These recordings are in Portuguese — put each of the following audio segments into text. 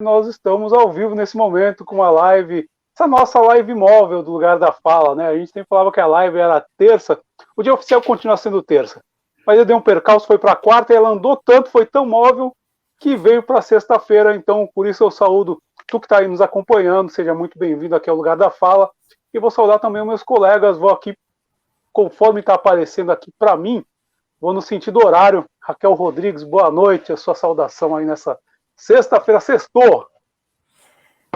Nós estamos ao vivo nesse momento com uma live, essa nossa live móvel do Lugar da Fala, né? A gente sempre falava que a live era terça, o dia oficial continua sendo terça, mas eu dei um percalço, foi para quarta e ela andou tanto, foi tão móvel que veio para sexta-feira. Então, por isso eu saúdo tu que está aí nos acompanhando, seja muito bem-vindo aqui ao Lugar da Fala, e vou saudar também os meus colegas, vou aqui, conforme está aparecendo aqui para mim, vou no sentido horário. Raquel Rodrigues, boa noite, a sua saudação aí nessa sexta-feira, sextou.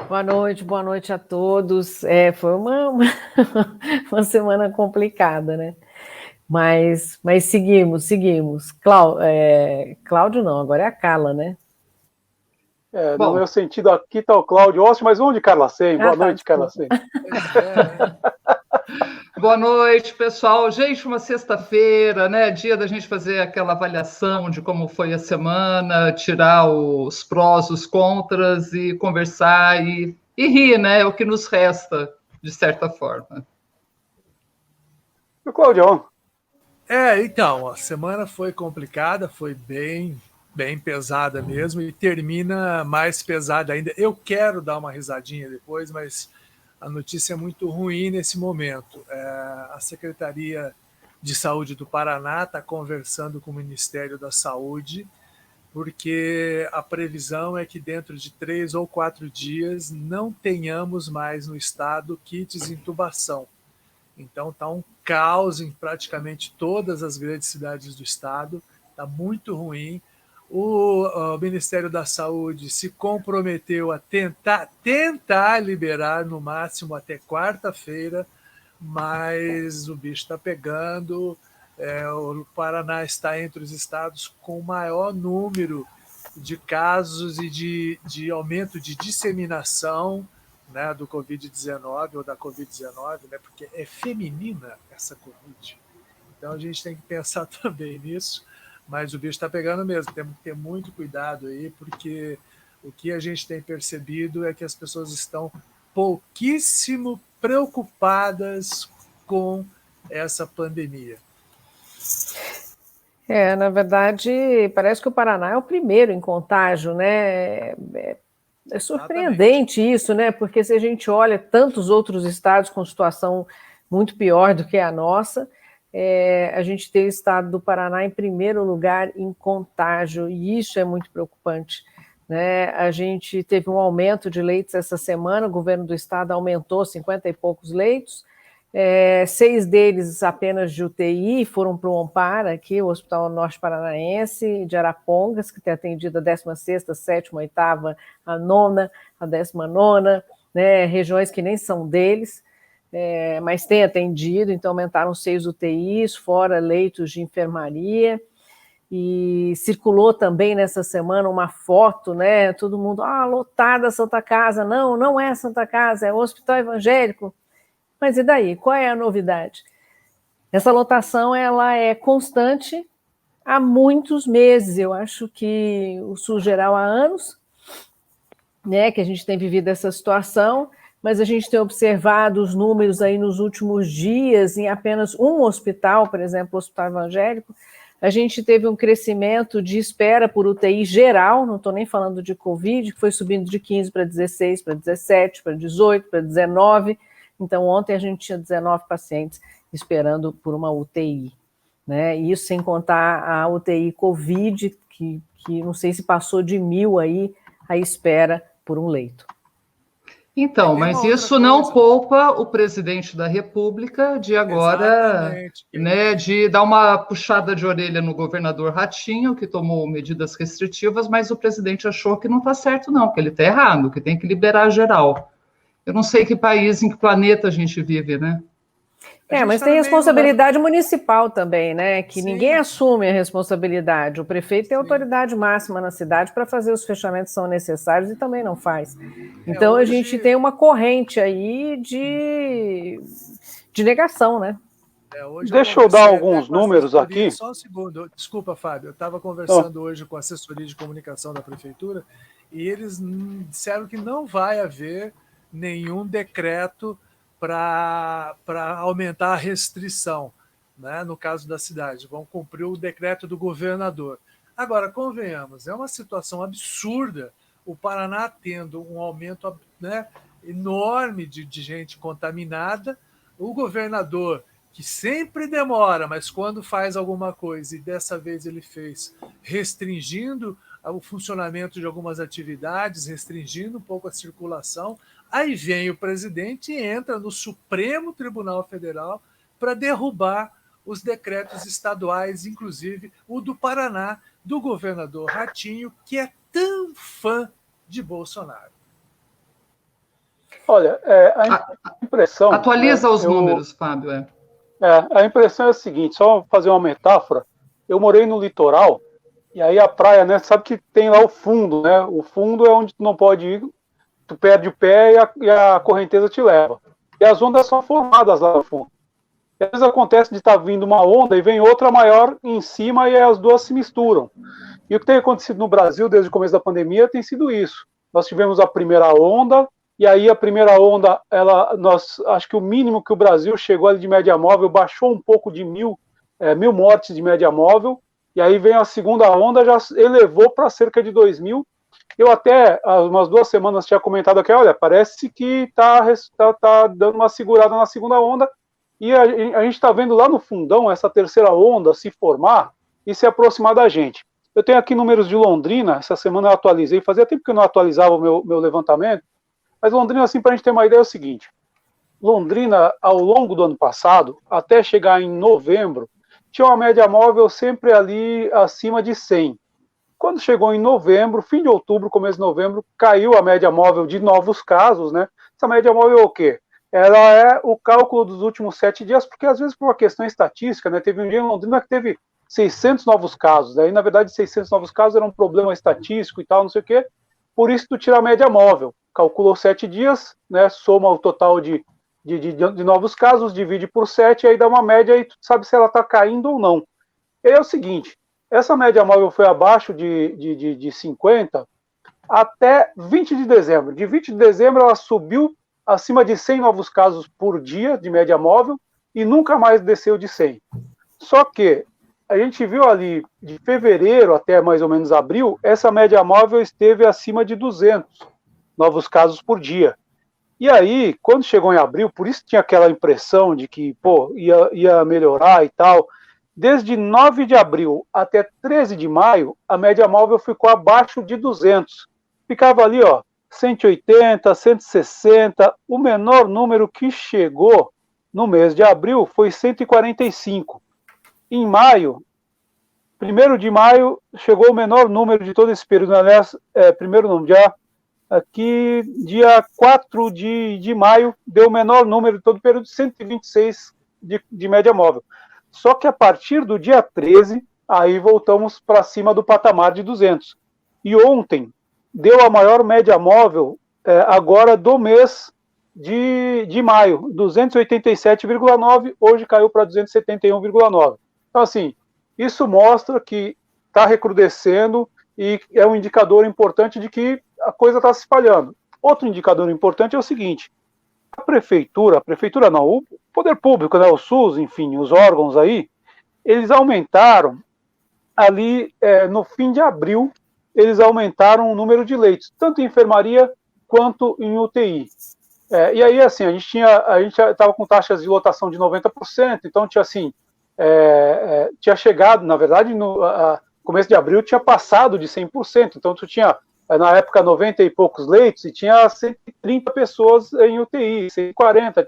Boa noite a todos. Foi uma semana complicada, né? Mas seguimos. Cláudio não, agora é a Carla, né? No meu sentido, aqui está o Cláudio Osso, mas onde Carla Sem? Boa noite, Carla Sem. Boa noite, pessoal. Gente, uma sexta-feira, né? Dia da gente fazer aquela avaliação de como foi a semana, tirar os prós, os contras e conversar e rir, né? É o que nos resta, de certa forma. E o Cláudio? Então, a semana foi complicada, foi bem pesada mesmo e termina mais pesada ainda. Eu quero dar uma risadinha depois, mas a notícia é muito ruim nesse momento. A Secretaria de Saúde do Paraná está conversando com o Ministério da Saúde, porque a previsão é que dentro de 3 ou 4 dias não tenhamos mais no estado kits de intubação. Então está um caos em praticamente todas as grandes cidades do estado, está muito ruim. O Ministério da Saúde se comprometeu a tentar liberar no máximo até quarta-feira, mas o bicho está pegando. O Paraná está entre os estados com o maior número de casos e de aumento de disseminação, né, do Covid-19 ou da Covid-19, né, porque é feminina essa Covid. Então a gente tem que pensar também nisso, mas o bicho está pegando mesmo. Temos que ter muito cuidado aí, porque o que a gente tem percebido é que as pessoas estão pouquíssimo preocupadas com essa pandemia. Na verdade, parece que o Paraná é o primeiro em contágio, né? É surpreendente isso, né? Porque se a gente olha tantos outros estados com situação muito pior do que a nossa, a gente tem o estado do Paraná em primeiro lugar em contágio, e isso é muito preocupante, né? A gente teve um aumento de leitos essa semana, o governo do estado aumentou 50 e poucos leitos, 6 deles apenas de UTI, foram para o Ompar, aqui, o Hospital Norte Paranaense, de Arapongas, que tem atendido a 16ª, 7ª, 8ª, a 9ª, a 19ª, né, regiões que nem são deles, mas tem atendido, então aumentaram 6 UTIs, fora leitos de enfermaria, e circulou também nessa semana uma foto, né, todo mundo, lotada a Santa Casa. Não é Santa Casa, é o Hospital Evangélico. Mas e daí? Qual é a novidade? Essa lotação ela é constante há muitos meses. Eu acho que o SUS geral há anos, né, que a gente tem vivido essa situação, mas a gente tem observado os números aí nos últimos dias em apenas um hospital, por exemplo, o Hospital Evangélico. A gente teve um crescimento de espera por UTI geral, não estou nem falando de Covid, que foi subindo de 15 para 16, para 17, para 18, para 19. Então, ontem a gente tinha 19 pacientes esperando por uma UTI, né? Isso sem contar a UTI Covid, que não sei se passou de 1.000 aí, a espera por um leito. Então, mas isso não poupa o presidente da República de agora, né, de dar uma puxada de orelha no governador Ratinho, que tomou medidas restritivas, mas o presidente achou que não está certo não, que ele está errado, que tem que liberar geral. Eu não sei que país, em que planeta a gente vive, né? Mas tem responsabilidade municipal também, né? Que ninguém assume a responsabilidade. O prefeito tem autoridade máxima na cidade para fazer os fechamentos que são necessários e também não faz. Então a gente tem uma corrente aí de negação, né? Deixa eu dar alguns números aqui. Só um segundo. Desculpa, Fábio. Eu estava conversando hoje com a assessoria de comunicação da prefeitura e eles disseram que não vai haver nenhum decreto para aumentar a restrição, né, no caso da cidade. Vão cumprir o decreto do governador. Agora, convenhamos, é uma situação absurda o Paraná tendo um aumento, né, enorme de gente contaminada, o governador, que sempre demora, mas quando faz alguma coisa, e dessa vez ele fez, restringindo o funcionamento de algumas atividades, restringindo um pouco a circulação, aí vem o presidente e entra no Supremo Tribunal Federal para derrubar os decretos estaduais, inclusive o do Paraná, do governador Ratinho, que é tão fã de Bolsonaro. Olha, a impressão... Atualiza os números, Fábio. A impressão é a seguinte, só fazer uma metáfora. Eu morei no litoral, e aí a praia, né, sabe que tem lá o fundo, né? O fundo é onde tu não pode ir, tu perde o pé e a correnteza te leva. E as ondas são formadas lá no fundo. E às vezes acontece de estar vindo uma onda e vem outra maior em cima e as duas se misturam. E o que tem acontecido no Brasil desde o começo da pandemia tem sido isso. Nós tivemos a primeira onda, e aí a primeira onda, acho que o mínimo que o Brasil chegou ali de média móvel baixou um pouco de 1.000 mortes de média móvel, e aí vem a segunda onda, já elevou para cerca de 2.000. Eu até, há umas 2 semanas, tinha comentado aqui, olha, parece que está dando uma segurada na segunda onda, e a gente está vendo lá no fundão essa terceira onda se formar e se aproximar da gente. Eu tenho aqui números de Londrina, essa semana eu atualizei, fazia tempo que eu não atualizava o meu levantamento, mas Londrina, assim, para a gente ter uma ideia, é o seguinte, Londrina, ao longo do ano passado, até chegar em novembro, tinha uma média móvel sempre ali acima de 100. Quando chegou em novembro, fim de outubro, começo de novembro, caiu a média móvel de novos casos, né? Essa média móvel é o quê? Ela é o cálculo dos últimos 7 dias, porque às vezes por uma questão estatística, né? Teve um dia em Londrina que teve 600 novos casos, aí na verdade 600 novos casos era um problema estatístico e tal, não sei o quê, por isso tu tira a média móvel, calculou 7 dias, né? Soma o total de novos casos, divide por 7, aí dá uma média e tu sabe se ela está caindo ou não. E aí é o seguinte, essa média móvel foi abaixo de 50 até 20 de dezembro. De 20 de dezembro ela subiu acima de 100 novos casos por dia de média móvel e nunca mais desceu de 100. Só que a gente viu ali de fevereiro até mais ou menos abril, essa média móvel esteve acima de 200 novos casos por dia. E aí, quando chegou em abril, por isso tinha aquela impressão de que, ia melhorar e tal. Desde 9 de abril até 13 de maio, a média móvel ficou abaixo de 200. Ficava ali, 180, 160. O menor número que chegou no mês de abril foi 145. Em maio, 1º de maio, chegou o menor número de todo esse período. Aliás, primeiro número, aqui, dia 4 de maio, deu o menor número de todo o período, 126 de média móvel. Só que a partir do dia 13, aí voltamos para cima do patamar de 200. E ontem deu a maior média móvel agora do mês de maio, 287,9, hoje caiu para 271,9. Então, assim, isso mostra que está recrudescendo e é um indicador importante de que a coisa está se espalhando. Outro indicador importante é o seguinte, a prefeitura não, o poder público, né, o SUS, enfim, os órgãos aí, eles aumentaram ali no fim de abril, eles aumentaram o número de leitos, tanto em enfermaria quanto em UTI. E aí, assim, a gente estava com taxas de lotação de 90%, então tinha assim, tinha chegado, na verdade, no começo de abril tinha passado de 100%, então tu tinha, na época, 90 e poucos leitos e tinha 130 pessoas em UTI, 140,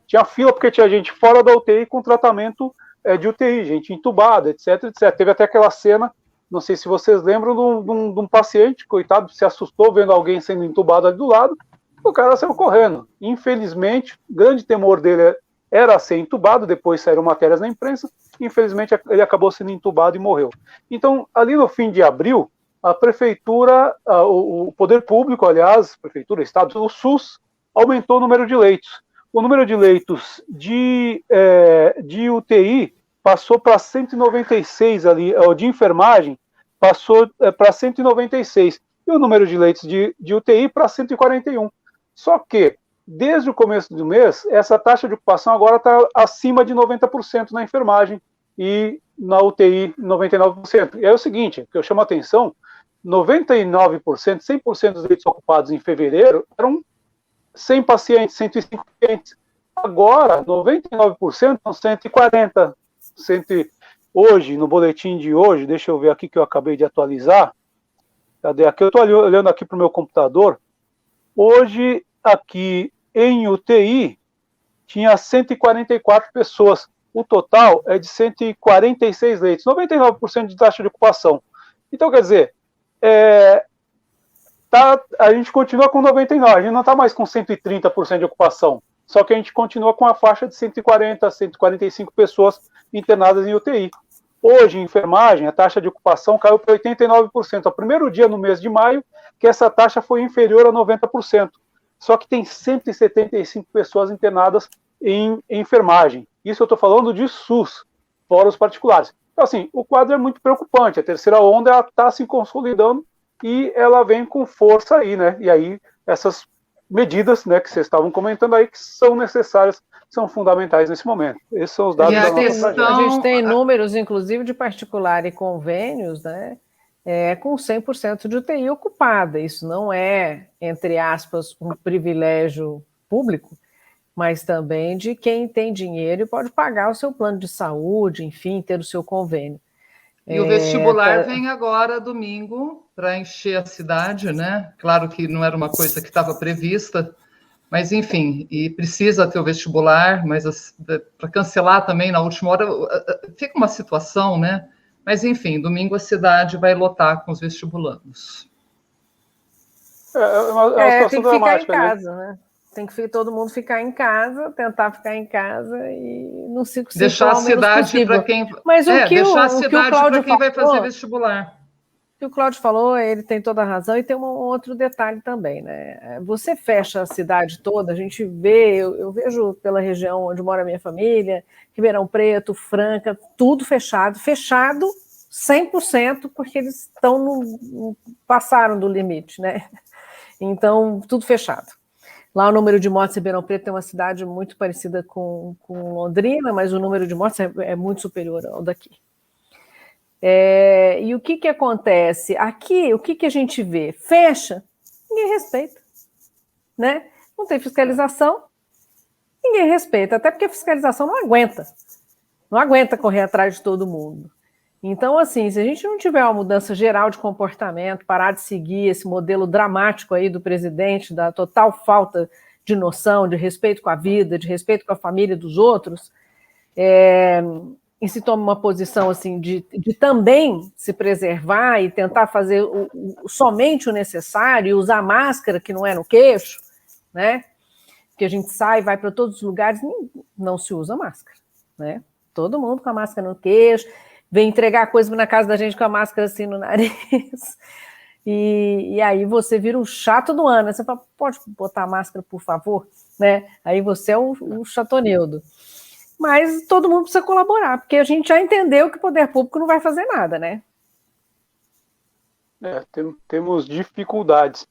tinha fila porque tinha gente fora da UTI com tratamento de UTI, gente entubada, etc, etc. Teve até aquela cena, não sei se vocês lembram, de um paciente, coitado, se assustou vendo alguém sendo entubado ali do lado, o cara saiu correndo. Infelizmente, o grande temor dele era ser entubado, depois saíram matérias na imprensa, infelizmente ele acabou sendo entubado e morreu. Então, ali no fim de abril, a prefeitura, o poder público, aliás, prefeitura, estado, o SUS, aumentou o número de leitos. O número de leitos de UTI passou para 196 ali, de enfermagem passou para 196, e o número de leitos de UTI para 141. Só que, desde o começo do mês, essa taxa de ocupação agora está acima de 90% na enfermagem e na UTI 99%. E é o seguinte, que eu chamo a atenção, 99%, 100% dos leitos ocupados em fevereiro eram 100 pacientes, 105 pacientes. Agora, 99% são 140. Hoje, no boletim de hoje, deixa eu ver aqui que eu acabei de atualizar. Cadê? Aqui eu estou olhando aqui para o meu computador. Hoje, aqui em UTI, tinha 144 pessoas. O total é de 146 leitos, 99% de taxa de ocupação. Então, quer dizer, a gente continua com 99%, a gente não está mais com 130% de ocupação, só que a gente continua com a faixa de 140, 145 pessoas internadas em UTI. Hoje, em enfermagem, a taxa de ocupação caiu para 89%. É o primeiro dia no mês de maio que essa taxa foi inferior a 90%. Só que tem 175 pessoas internadas em enfermagem. Isso eu estou falando de SUS, fora os particulares. Então, assim, o quadro é muito preocupante. A terceira onda está se consolidando e ela vem com força aí, né? E aí, essas medidas, né, que vocês estavam comentando aí, que são necessárias, são fundamentais nesse momento. Esses são os dados da nossa tragédia. A gente tem números, inclusive, de particular e convênios, né, com 100% de UTI ocupada. Isso não é, entre aspas, um privilégio público, mas também de quem tem dinheiro e pode pagar o seu plano de saúde, enfim, ter o seu convênio. E o vestibular vem agora, domingo, para encher a cidade, né? Claro que não era uma coisa que estava prevista, mas, enfim, e precisa ter o vestibular, mas para cancelar também na última hora, fica uma situação, né? Mas, enfim, domingo a cidade vai lotar com os vestibulandos. Tem que ficar em casa, né? Tem que todo mundo ficar em casa, tentar ficar em casa e não se deixar a cidade para quem. Mas deixar a cidade para quem vai fazer vestibular. O que o Cláudio falou, ele tem toda a razão, e tem um outro detalhe também, né? Você fecha a cidade toda, a gente vê, eu vejo pela região onde mora a minha família, Ribeirão Preto, Franca, tudo fechado 100%, porque eles passaram do limite, né? Então, tudo fechado. Lá o número de mortes em Ribeirão Preto é uma cidade muito parecida com Londrina, mas o número de mortes é muito superior ao daqui. E o que acontece? Aqui, o que a gente vê? Fecha, ninguém respeita. Né? Não tem fiscalização, ninguém respeita, até porque a fiscalização não aguenta correr atrás de todo mundo. Então, assim, se a gente não tiver uma mudança geral de comportamento, parar de seguir esse modelo dramático aí do presidente, da total falta de noção, de respeito com a vida, de respeito com a família dos outros, e se toma uma posição assim de também se preservar e tentar fazer somente o necessário, e usar máscara que não é no queixo, né? Porque a gente sai, vai para todos os lugares, não se usa máscara, né? Todo mundo com a máscara no queixo, vem entregar coisa na casa da gente com a máscara assim no nariz, e aí você vira o chato do ano, você fala, pode botar a máscara, por favor? Né? Aí você é o chatoneudo. Mas todo mundo precisa colaborar, porque a gente já entendeu que o poder público não vai fazer nada, né? Temos dificuldades.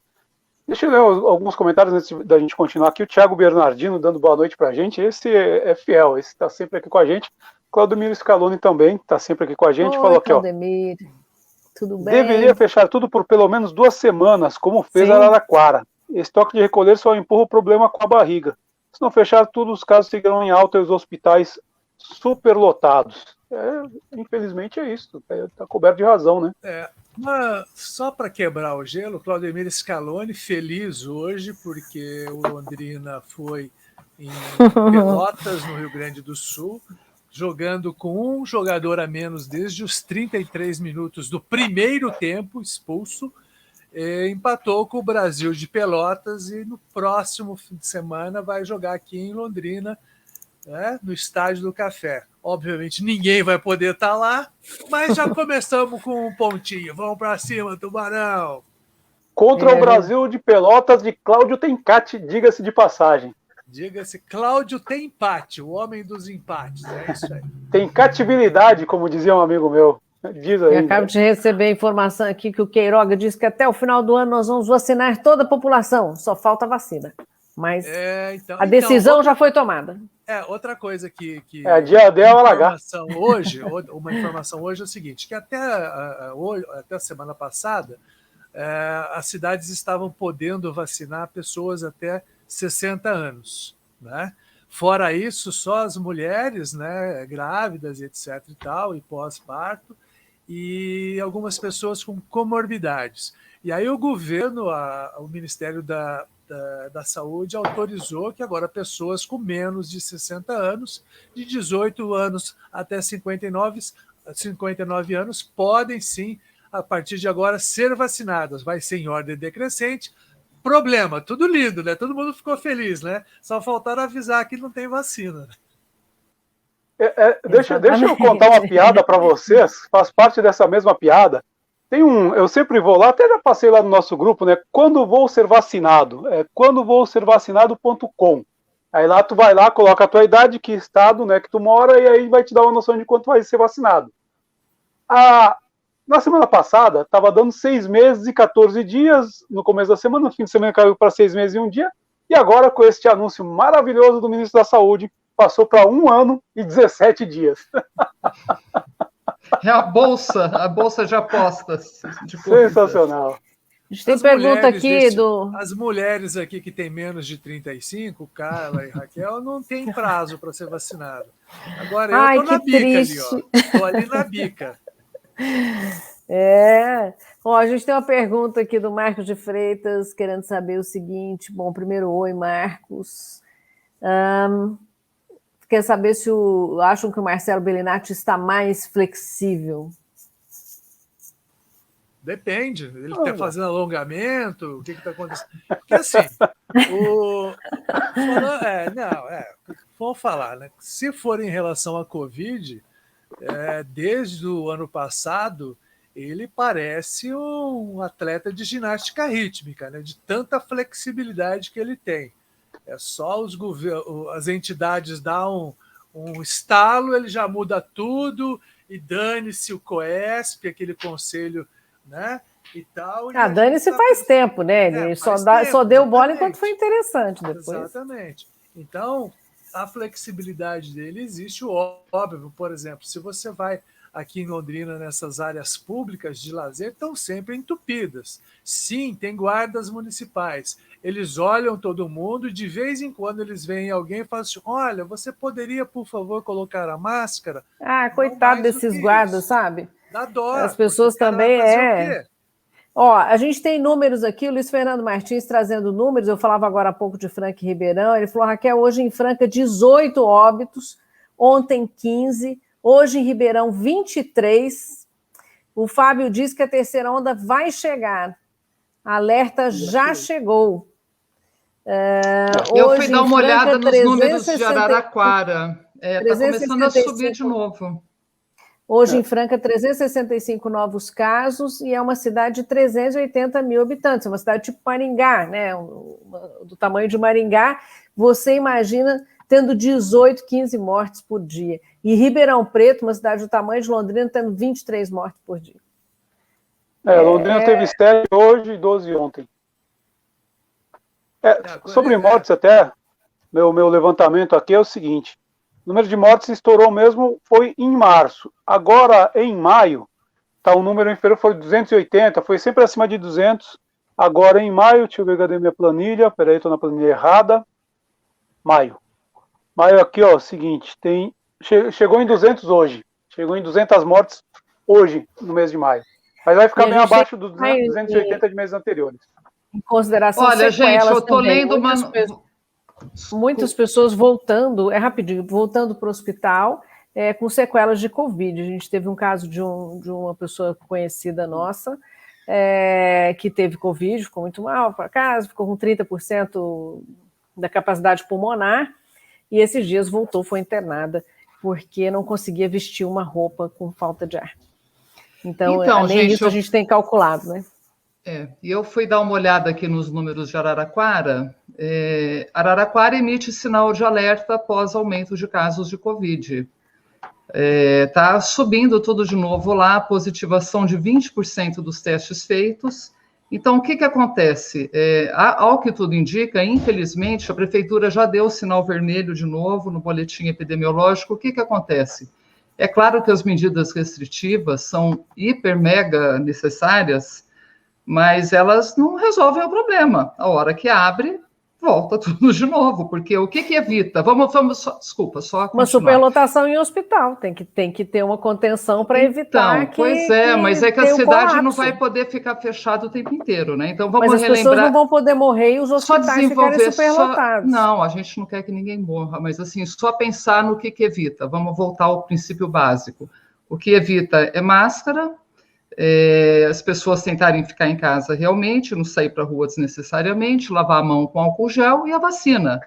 Deixa eu ler alguns comentários antes da gente continuar aqui. O Thiago Bernardino dando boa noite para a gente. Esse é fiel, esse está sempre aqui com a gente. Claudemiro Scaloni também está sempre aqui com a gente. Falou aqui, Claudemiro, tudo bem? Deveria fechar tudo por pelo menos 2 semanas, como fez a Araraquara. Esse toque de recolher só empurra o problema com a barriga. Se não fechar tudo, os casos seguirão em alta e os hospitais superlotados. Infelizmente é isso. Está coberto de razão, né? Só para quebrar o gelo, Claudemiro Scaloni feliz hoje, porque o Londrina foi em Pelotas, no Rio Grande do Sul, jogando com um jogador a menos desde os 33 minutos do primeiro tempo, expulso, empatou com o Brasil de Pelotas e no próximo fim de semana vai jogar aqui em Londrina, né, no Estádio do Café. Obviamente ninguém vai poder estar lá, mas já começamos com um pontinho. Vamos para cima, Tubarão! Contra o Brasil de Pelotas de Cláudio Tencati, diga-se de passagem. Diga-se, Cláudio tem empate, o homem dos empates, é isso aí. Tem catibilidade, como dizia um amigo meu. Diz aí. Eu acabo de receber a informação aqui que o Queiroga disse que até o final do ano nós vamos vacinar toda a população, só falta a vacina. Mas a decisão já foi tomada. Outra coisa que dia dela uma informação hoje é o seguinte, que até a semana passada as cidades estavam podendo vacinar pessoas até 60 anos, né? Fora isso, só as mulheres, né, grávidas, etc. e tal, e pós-parto, e algumas pessoas com comorbidades. E aí o governo, o Ministério da Saúde autorizou que agora pessoas com menos de 60 anos, de 18 anos até 59 anos, podem sim, a partir de agora, ser vacinadas. Vai ser em ordem decrescente. Problema, tudo lindo, né? Todo mundo ficou feliz, né? Só faltaram avisar que não tem vacina. Deixa eu contar uma piada para vocês, faz parte dessa mesma piada. Eu sempre vou lá, até já passei lá no nosso grupo, né? Quando vou ser vacinado? quandovouservacinado.com. Aí lá tu vai lá, coloca a tua idade, que estado, né, que tu mora, e aí vai te dar uma noção de quanto vai ser vacinado. Na semana passada, estava dando 6 meses e 14 dias, no começo da semana, no fim de semana caiu para 6 meses e 1 dia, e agora com este anúncio maravilhoso do ministro da Saúde, passou para 1 ano e 17 dias. É a bolsa de apostas. Sensacional. A gente tem pergunta aqui As mulheres aqui que têm menos de 35, Carla e Raquel, não tem prazo para ser vacinado. Agora eu estou na bica triste. Ali, ó. Estou ali na bica. Ó, a gente tem uma pergunta aqui do Marcos de Freitas, querendo saber o seguinte. Bom, primeiro, oi, Marcos. Quer saber se acham que o Marcelo Bellinati está mais flexível? Depende. Ele está fazendo alongamento, o que está acontecendo? Porque assim, vamos falar, né? Se for em relação à Covid, desde o ano passado, ele parece um atleta de ginástica rítmica, né? De tanta flexibilidade que ele tem. É só as entidades dão um estalo, ele já muda tudo, e dane-se o COESP, aquele conselho, né? E tal. Dane-se faz tempo, né? Ele só deu bola enquanto foi interessante depois. Exatamente. Então, a flexibilidade dele existe, óbvio. Por exemplo, se você vai aqui em Londrina, nessas áreas públicas de lazer, estão sempre entupidas. Sim, tem guardas municipais. Eles olham todo mundo e de vez em quando eles veem alguém e falam assim, olha, você poderia, por favor, colocar a máscara? Coitado desses guardas, sabe? Dá dó. As pessoas também Ó, a gente tem números aqui, o Luiz Fernando Martins trazendo números, eu falava agora há pouco de Franca e Ribeirão, ele falou, Raquel, hoje em Franca 18 óbitos, ontem 15, hoje em Ribeirão 23, o Fábio diz que a terceira onda vai chegar, alerta já chegou. Eu fui dar uma olhada nos números de Araraquara, está começando a subir de novo. Hoje, em Franca, 365 novos casos e é uma cidade de 380 mil habitantes. É uma cidade tipo Maringá, né? Do tamanho de Maringá. Você imagina tendo 18, 15 mortes por dia. E Ribeirão Preto, uma cidade do tamanho de Londrina, tendo 23 mortes por dia. Londrina teve 7 hoje e 12 ontem. Sobre mortes até, meu levantamento aqui é o seguinte. O número de mortes estourou mesmo, foi em março. Agora, em maio, o número inferior foi 280, foi sempre acima de 200. Agora, em maio, deixa eu ver, cadê minha planilha? Peraí, estou na planilha errada. Maio aqui, ó, seguinte, chegou em 200 hoje. Chegou em 200 mortes hoje, no mês de maio. Mas vai ficar bem abaixo dos 280 de meses anteriores. Em consideração, olha, gente, eu estou lendo muitas pessoas voltando, rapidinho, voltando para o hospital com sequelas de Covid. A gente teve um caso de uma pessoa conhecida nossa que teve Covid, ficou muito mal para casa, ficou com 30% da capacidade pulmonar e esses dias voltou, foi internada porque não conseguia vestir uma roupa com falta de ar. Então além disso, a gente tem calculado, né? E eu fui dar uma olhada aqui nos números de Araraquara. Araraquara emite sinal de alerta após aumento de casos de Covid. Está subindo tudo de novo lá, positivação de 20% dos testes feitos. Então, o que acontece? Ao que tudo indica, infelizmente, a prefeitura já deu o sinal vermelho de novo no boletim epidemiológico. O que acontece? É claro que as medidas restritivas são hiper, mega necessárias, mas elas não resolvem o problema. A hora que abre, volta tudo de novo, porque o que evita? Desculpa, só continuar. Uma superlotação em hospital, tem que ter uma contenção para evitar que... Pois é, mas é que a cidade não vai poder ficar fechada o tempo inteiro, né? Então vamos relembrar... Mas as pessoas não vão poder morrer e os hospitais ficarem superlotados. Não, a gente não quer que ninguém morra, mas assim, só pensar no que evita. Vamos voltar ao princípio básico. O que evita é máscara, as pessoas tentarem ficar em casa realmente, não sair para a rua desnecessariamente, lavar a mão com álcool gel e a vacina.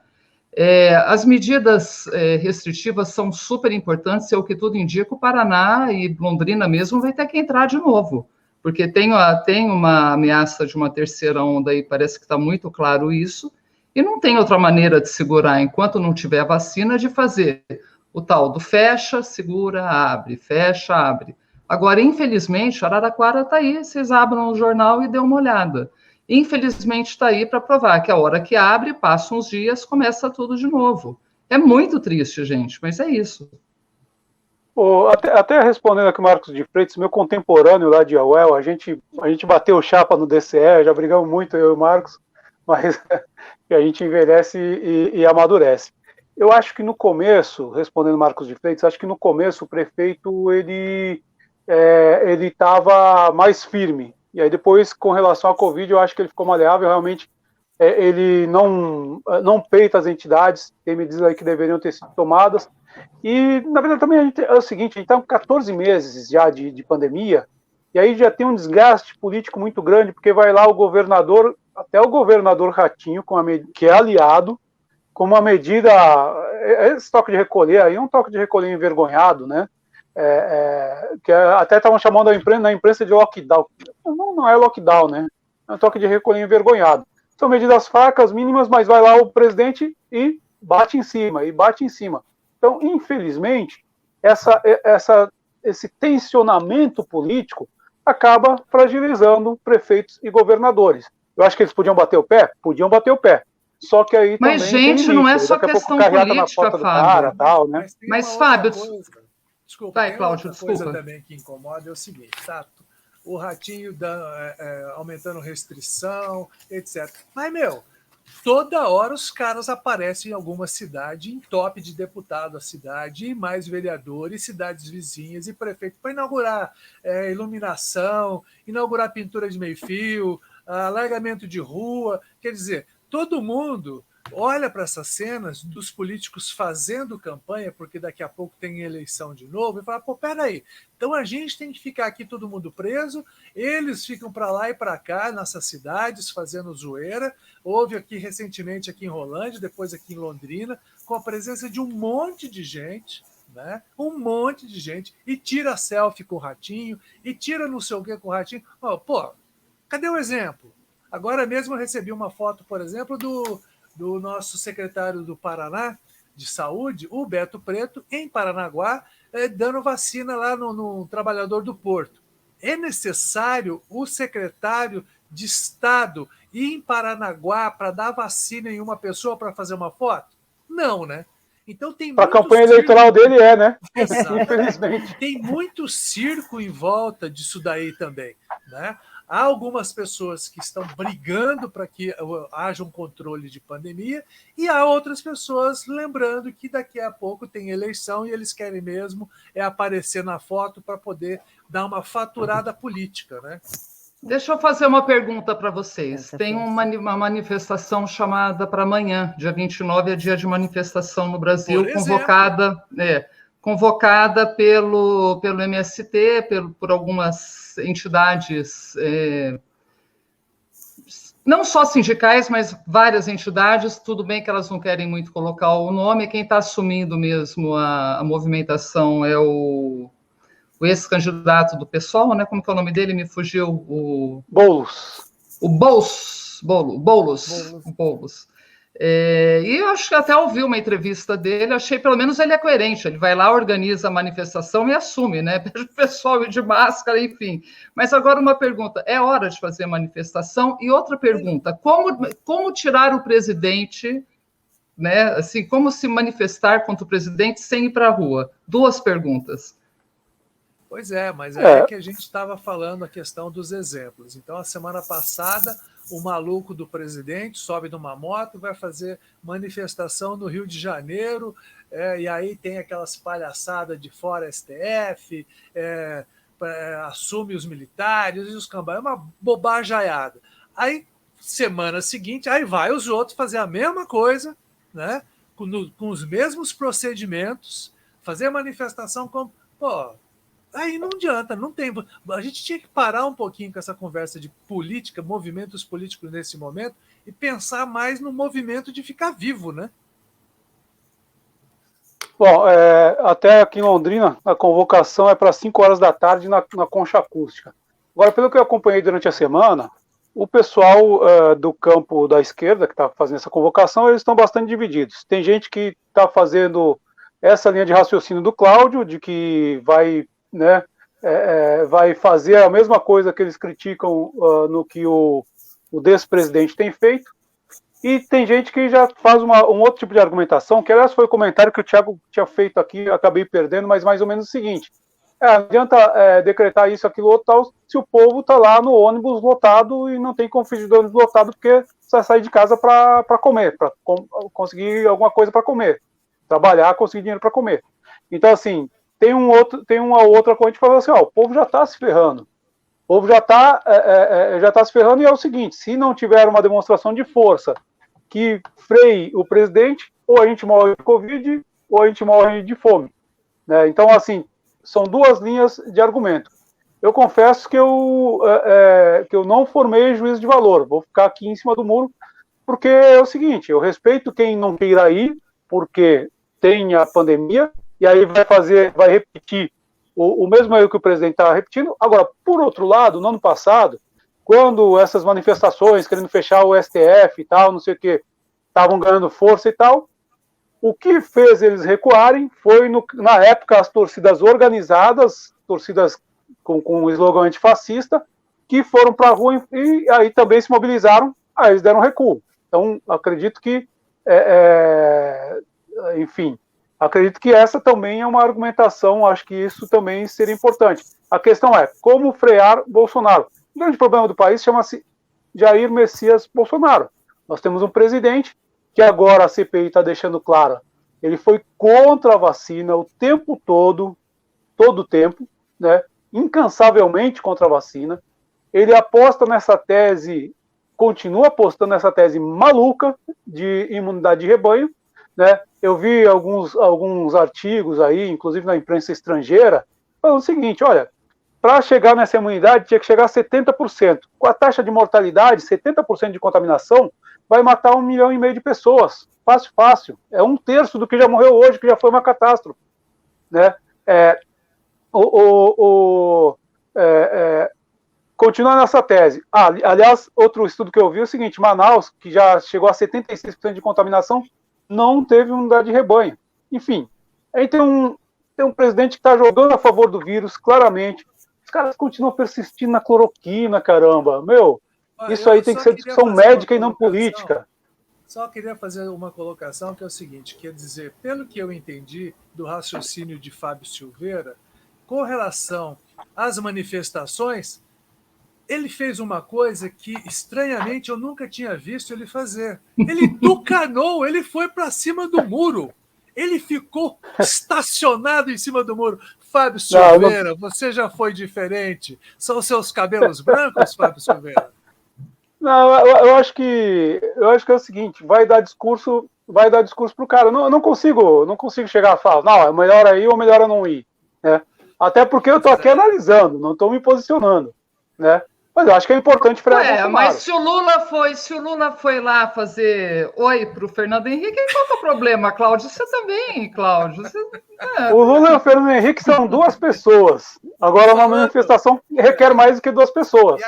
As medidas restritivas são super importantes, é o que tudo indica, o Paraná e Londrina mesmo vai ter que entrar de novo, porque tem uma ameaça de uma terceira onda e parece que está muito claro isso, e não tem outra maneira de segurar, enquanto não tiver a vacina, de fazer o tal do fecha, segura, abre, fecha, abre. Agora, infelizmente, Araraquara está aí, vocês abram o jornal e dêem uma olhada. Infelizmente está aí para provar que a hora que abre, passa uns dias, começa tudo de novo. É muito triste, gente, mas é isso. Até respondendo aqui o Marcos de Freitas, meu contemporâneo lá de Auel, a gente bateu chapa no DCE, já brigamos muito, eu e o Marcos, mas a gente envelhece e amadurece. Eu acho que no começo, respondendo Marcos de Freitas, acho que no começo o prefeito ele estava mais firme. E aí depois, com relação à Covid, eu acho que ele ficou maleável, realmente ele não peita as entidades, tem medidas aí que deveriam ter sido tomadas. E, na verdade, também é o seguinte, a gente está com 14 meses já de pandemia, e aí já tem um desgaste político muito grande, porque vai lá o governador, até o governador Ratinho, que é aliado, com uma medida, esse toque de recolher aí é um toque de recolher envergonhado, né? Que até estavam chamando na imprensa de lockdown. Não é lockdown, né? É um toque de recolher envergonhado. São medidas fracas, mínimas, mas vai lá o presidente e bate em cima, Então, infelizmente, esse tensionamento político acaba fragilizando prefeitos e governadores. Eu acho que eles podiam bater o pé? Podiam bater o pé. Só que aí mas, também gente, não é só questão política, Fábio. Tal, né? Mas Fábio... Desculpa, vai, Cláudio, desculpa. Coisa também que incomoda é o seguinte, tá? O Ratinho aumentando restrição, etc. Mas, toda hora os caras aparecem em alguma cidade, em top de deputado a cidade, e mais vereadores, cidades vizinhas e prefeito, para inaugurar iluminação, inaugurar pintura de meio-fio, alargamento de rua. Quer dizer, todo mundo olha para essas cenas dos políticos fazendo campanha, porque daqui a pouco tem eleição de novo, e fala, peraí, então a gente tem que ficar aqui todo mundo preso, eles ficam para lá e para cá, nessas cidades, fazendo zoeira. Houve aqui recentemente aqui em Rolândia, depois aqui em Londrina, com a presença de um monte de gente, né? Um monte de gente, e tira selfie com o Ratinho, e tira não sei o que com o Ratinho. Cadê o exemplo? Agora mesmo eu recebi uma foto, por exemplo, do nosso secretário do Paraná de Saúde, o Beto Preto, em Paranaguá, dando vacina lá no trabalhador do Porto. É necessário o secretário de Estado ir em Paranaguá para dar vacina em uma pessoa para fazer uma foto? Não, né? Então tem a campanha eleitoral dele né? Infelizmente. Tem muito circo em volta disso daí também, né? Há algumas pessoas que estão brigando para que haja um controle de pandemia e há outras pessoas lembrando que daqui a pouco tem eleição e eles querem mesmo aparecer na foto para poder dar uma faturada política, né? Deixa eu fazer uma pergunta para vocês. Tem uma manifestação chamada para amanhã, dia 29, é dia de manifestação no Brasil, convocada pelo MST, por algumas entidades, não só sindicais, mas várias entidades. Tudo bem que elas não querem muito colocar o nome. Quem está assumindo mesmo a movimentação é o ex-candidato do PSOL, né? Como que é o nome dele? Me fugiu. Boulos. Boulos. E eu acho que até ouvi uma entrevista dele, achei pelo menos ele é coerente, ele vai lá, organiza a manifestação e assume, né? Pede o pessoal ir de máscara, enfim. Mas agora uma pergunta, é hora de fazer manifestação? E outra pergunta, como tirar o presidente, né? Assim, como se manifestar contra o presidente sem ir para a rua? Duas perguntas. Pois é, mas é que a gente estava falando a questão dos exemplos. Então, a semana passada, o maluco do presidente sobe numa moto, vai fazer manifestação no Rio de Janeiro, e aí tem aquelas palhaçadas de fora STF, assume os militares e os cambais, é uma bobajaiada. Aí, semana seguinte, aí vai os outros fazer a mesma coisa, né? Com os mesmos procedimentos, fazer a manifestação como... Pô, aí não adianta, não tem... A gente tinha que parar um pouquinho com essa conversa de política, movimentos políticos nesse momento, e pensar mais no movimento de ficar vivo, né? Bom, até aqui em Londrina, a convocação é para 5 horas da tarde na Concha Acústica. Agora, pelo que eu acompanhei durante a semana, o pessoal do campo da esquerda, que está fazendo essa convocação, eles estão bastante divididos. Tem gente que está fazendo essa linha de raciocínio do Cláudio, de que vai, né, vai fazer a mesma coisa que eles criticam no que o despresidente tem feito. E tem gente que já faz um outro tipo de argumentação, que aliás foi o comentário que o Thiago tinha feito aqui, acabei perdendo, mas mais ou menos o seguinte: não adianta decretar isso, aquilo, outro, tal, se o povo está lá no ônibus lotado e não tem como fugir do ônibus lotado porque você vai sair de casa para comer, para conseguir alguma coisa para comer, trabalhar, conseguir dinheiro para comer. Então, assim, tem uma outra coisa que fala assim: o povo já está se ferrando. O povo já está se ferrando, e é o seguinte: se não tiver uma demonstração de força que freie o presidente, ou a gente morre de Covid, ou a gente morre de fome. Né? Então, assim, são duas linhas de argumento. Eu confesso que eu não formei juízo de valor, vou ficar aqui em cima do muro, porque é o seguinte: eu respeito quem não queira ir, porque tem a pandemia, e aí vai repetir o mesmo erro que o presidente está repetindo. Agora, por outro lado, no ano passado, quando essas manifestações querendo fechar o STF e tal, não sei o que, estavam ganhando força e tal, o que fez eles recuarem foi, na época, as torcidas organizadas, torcidas com o slogan antifascista, que foram para a rua e aí também se mobilizaram, aí eles deram recuo. Então, acredito que, enfim, acredito que essa também é uma argumentação, acho que isso também seria importante. A questão é como frear Bolsonaro. O grande problema do país chama-se Jair Messias Bolsonaro. Nós temos um presidente que agora a CPI está deixando claro, ele foi contra a vacina o tempo todo o tempo, né, incansavelmente contra a vacina. Ele aposta nessa tese, continua apostando nessa tese maluca de imunidade de rebanho, né? Eu vi alguns artigos aí, inclusive na imprensa estrangeira, falando o seguinte: olha, para chegar nessa imunidade tinha que chegar a 70%. Com a taxa de mortalidade, 70% de contaminação, vai matar 1,5 milhão de pessoas. Fácil, fácil. É 1/3 do que já morreu hoje, que já foi uma catástrofe. Né? Continuando nessa tese. Aliás, outro estudo que eu vi é o seguinte: Manaus, que já chegou a 76% de contaminação, não teve imunidade de rebanho. Enfim, aí tem um presidente que está jogando a favor do vírus, claramente. Os caras continuam persistindo na cloroquina, caramba. Isso aí tem que ser discussão médica e não política. Só queria fazer uma colocação que é o seguinte: quer dizer, pelo que eu entendi do raciocínio de Fábio Silveira, com relação às manifestações, ele fez uma coisa que, estranhamente, eu nunca tinha visto ele fazer. Ele tucanou, ele foi para cima do muro. Ele ficou estacionado em cima do muro. Fábio Silveira, você já foi diferente. São os seus cabelos brancos, Fábio Silveira? Não, eu acho que é o seguinte: vai dar discurso pro cara. Não consigo chegar a falar, não, é melhor ir ou melhor eu não ir. Né? Até porque eu estou aqui analisando, não estou me posicionando. Né? Mas eu acho que é importante frear mas se o Lula foi lá fazer oi para o Fernando Henrique, qual que é o problema, Cláudio? Você também, Cláudio. O Lula e o Fernando Henrique são duas pessoas. Agora, uma manifestação requer mais do que duas pessoas. E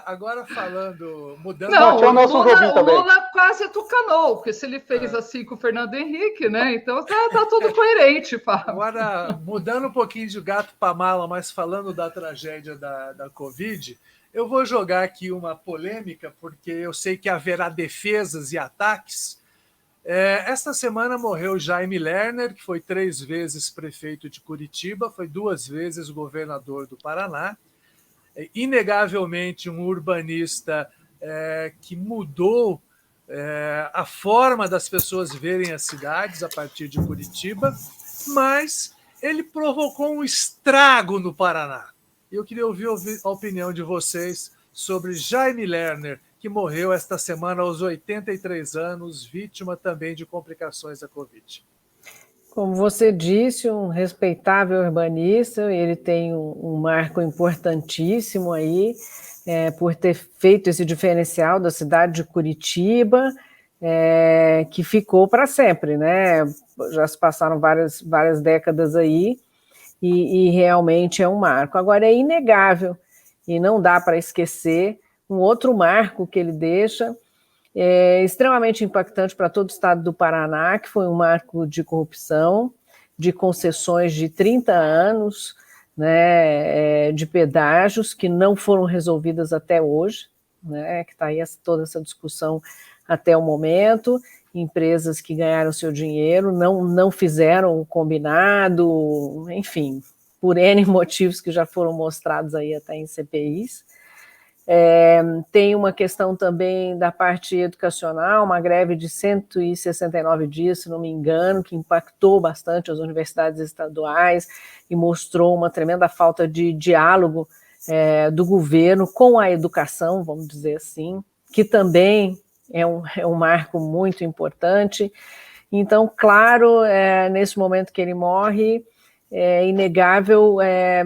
agora falando, mudando... Não, o Lula quase tucanou, porque se ele fez assim com o Fernando Henrique, né? Então tá tudo coerente, Fábio. Agora, mudando um pouquinho de gato para mala, mas falando da tragédia da Covid... Eu vou jogar aqui uma polêmica, porque eu sei que haverá defesas e ataques, Esta semana morreu Jaime Lerner, que foi 3 vezes prefeito de Curitiba, foi 2 vezes governador do Paraná. Inegavelmente um urbanista que mudou a forma das pessoas verem as cidades a partir de Curitiba, mas ele provocou um estrago no Paraná. Eu queria ouvir a opinião de vocês sobre Jaime Lerner, que morreu esta semana aos 83 anos, vítima também de complicações da Covid. Como você disse, um respeitável urbanista, ele tem um marco importantíssimo aí, por ter feito esse diferencial da cidade de Curitiba, que ficou para sempre, né? Já se passaram várias décadas aí, e realmente é um marco. Agora, é inegável, e não dá para esquecer, um outro marco que ele deixa, extremamente impactante para todo o estado do Paraná, que foi um marco de corrupção, de concessões de 30 anos, né, de pedágios que não foram resolvidas até hoje, né, que está aí toda essa discussão até o momento, empresas que ganharam seu dinheiro, não fizeram o combinado, enfim, por N motivos que já foram mostrados aí até em CPIs. Tem uma questão também da parte educacional, uma greve de 169 dias, se não me engano, que impactou bastante as universidades estaduais e mostrou uma tremenda falta de diálogo do governo com a educação, vamos dizer assim, que também é um marco muito importante. Então, claro, nesse momento que ele morre, é inegável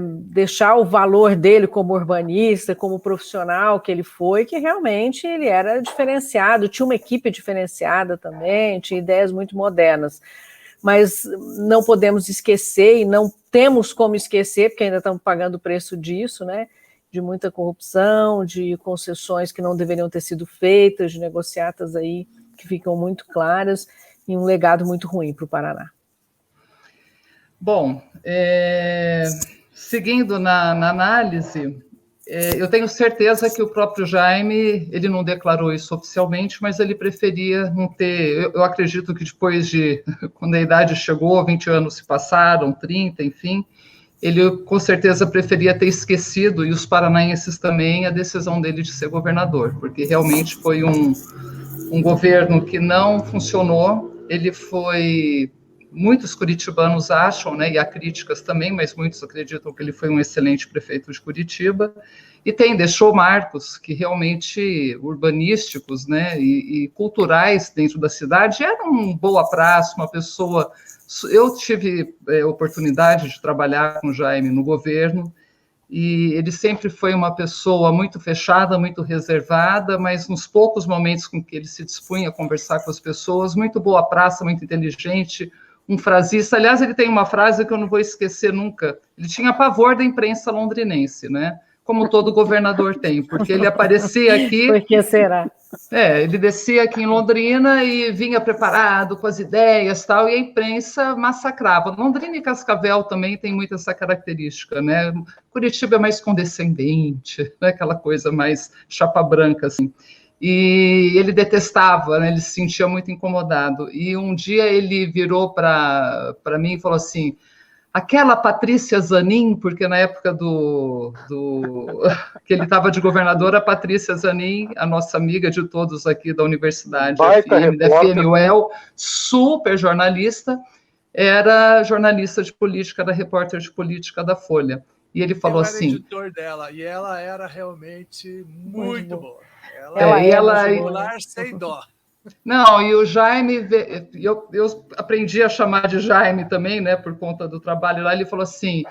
deixar o valor dele como urbanista, como profissional que ele foi, que realmente ele era diferenciado, tinha uma equipe diferenciada também, tinha ideias muito modernas. Mas não podemos esquecer, e não temos como esquecer, porque ainda estamos pagando o preço disso, né? De muita corrupção, de concessões que não deveriam ter sido feitas, de negociatas aí que ficam muito claras, e um legado muito ruim para o Paraná. Bom, seguindo na análise, eu tenho certeza que o próprio Jaime, ele não declarou isso oficialmente, mas ele preferia não ter, eu acredito que depois de, quando a idade chegou, 20 anos se passaram, 30, enfim, ele com certeza preferia ter esquecido, e os paranaenses também, a decisão dele de ser governador, porque realmente foi um governo que não funcionou, ele foi... Muitos curitibanos acham, né, e há críticas também, mas muitos acreditam que ele foi um excelente prefeito de Curitiba, e deixou marcos que realmente urbanísticos, né, e culturais dentro da cidade. Era um boa praça, uma pessoa... Eu tive oportunidade de trabalhar com o Jaime no governo, e ele sempre foi uma pessoa muito fechada, muito reservada, mas nos poucos momentos com que ele se dispunha a conversar com as pessoas, muito boa praça, muito inteligente, um frasista. Aliás, ele tem uma frase que eu não vou esquecer nunca. Ele tinha pavor da imprensa londrinense, né? Como todo governador tem, porque ele aparecia aqui... Por que será? Ele descia aqui em Londrina e vinha preparado com as ideias e tal, e a imprensa massacrava. Londrina e Cascavel também tem muito essa característica, né? Curitiba é mais condescendente, né? Aquela coisa mais chapa branca, assim. E ele detestava, né? Ele se sentia muito incomodado. E um dia ele virou para mim e falou assim: aquela Patrícia Zanin, porque na época que ele estava de governador, a Patrícia Zanin, a nossa amiga de todos aqui da Universidade FM, da FMUEL, super jornalista, era jornalista de política, era repórter de política da Folha. E ele falou assim... Eu era editor dela, e ela era realmente muito boa. Ela popular sem dó. Não, e o Jaime, eu aprendi a chamar de Jaime também, né, por conta do trabalho lá. Ele falou assim: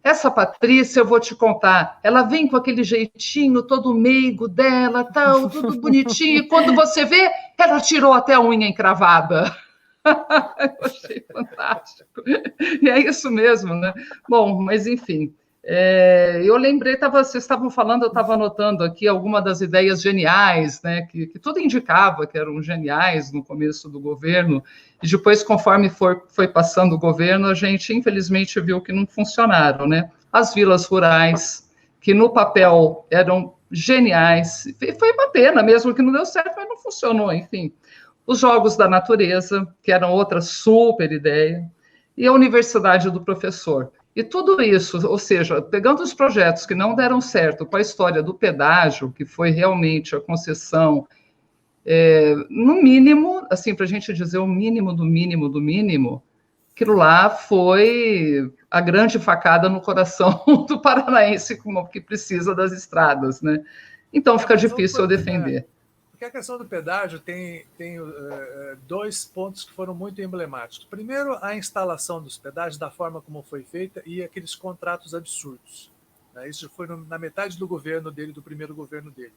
essa Patrícia, eu vou te contar, ela vem com aquele jeitinho todo meigo dela, tal, tudo bonitinho, e quando você vê, ela tirou até a unha encravada. Eu achei fantástico. E é isso mesmo, né? Bom, mas enfim... eu lembrei, vocês estavam falando, eu estava anotando aqui algumas das ideias geniais, né, que tudo indicava que eram geniais no começo do governo, e depois, conforme foi passando o governo, a gente, infelizmente, viu que não funcionaram, né? As vilas rurais, que no papel eram geniais, foi uma pena mesmo que não deu certo, mas não funcionou, enfim. os Jogos da Natureza, que eram outra super ideia, e a Universidade do Professor. E tudo isso, ou seja, pegando os projetos que não deram certo com a história do pedágio, que foi realmente a concessão, no mínimo, assim, para a gente dizer o mínimo do mínimo do mínimo, aquilo lá foi a grande facada no coração do paranaense que precisa das estradas, né? Então fica difícil eu defender. Porque a questão do pedágio tem dois pontos que foram muito emblemáticos. Primeiro, a instalação dos pedágios, da forma como foi feita, e aqueles contratos absurdos. Isso foi na metade do governo dele, do primeiro governo dele.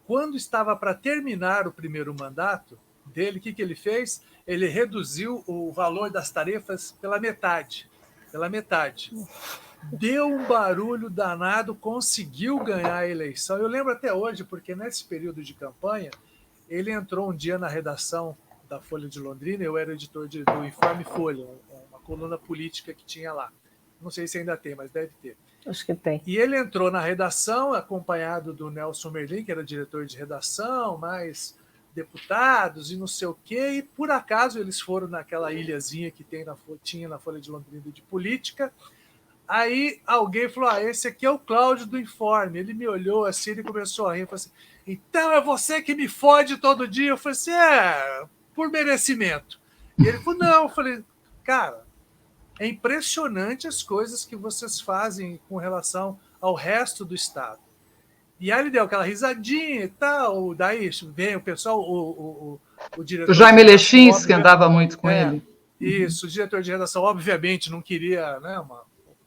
Quando estava para terminar o primeiro mandato dele, o que ele fez? Ele reduziu o valor das tarefas pela metade. Pela metade. Deu um barulho danado, conseguiu ganhar a eleição. Eu lembro até hoje, porque nesse período de campanha, ele entrou um dia na redação da Folha de Londrina, eu era editor do Informe Folha, uma coluna política que tinha lá. Não sei se ainda tem, mas deve ter. Acho que tem. E ele entrou na redação, acompanhado do Nelson Merlin, que era diretor de redação, mais deputados e não sei o quê, e por acaso eles foram naquela ilhazinha que tinha na Folha de Londrina de política. Aí alguém falou, esse aqui é o Cláudio do Informe. Ele me olhou assim, ele começou a rir, falou assim, então é você que me fode todo dia? Eu falei assim, por merecimento. E ele falou, não. Eu falei, cara, é impressionante as coisas que vocês fazem com relação ao resto do Estado. E aí ele deu aquela risadinha e tal, daí vem o pessoal, o diretor... O Jaime Lechins, que andava muito com ele. Isso, o diretor de redação, obviamente, não queria, né,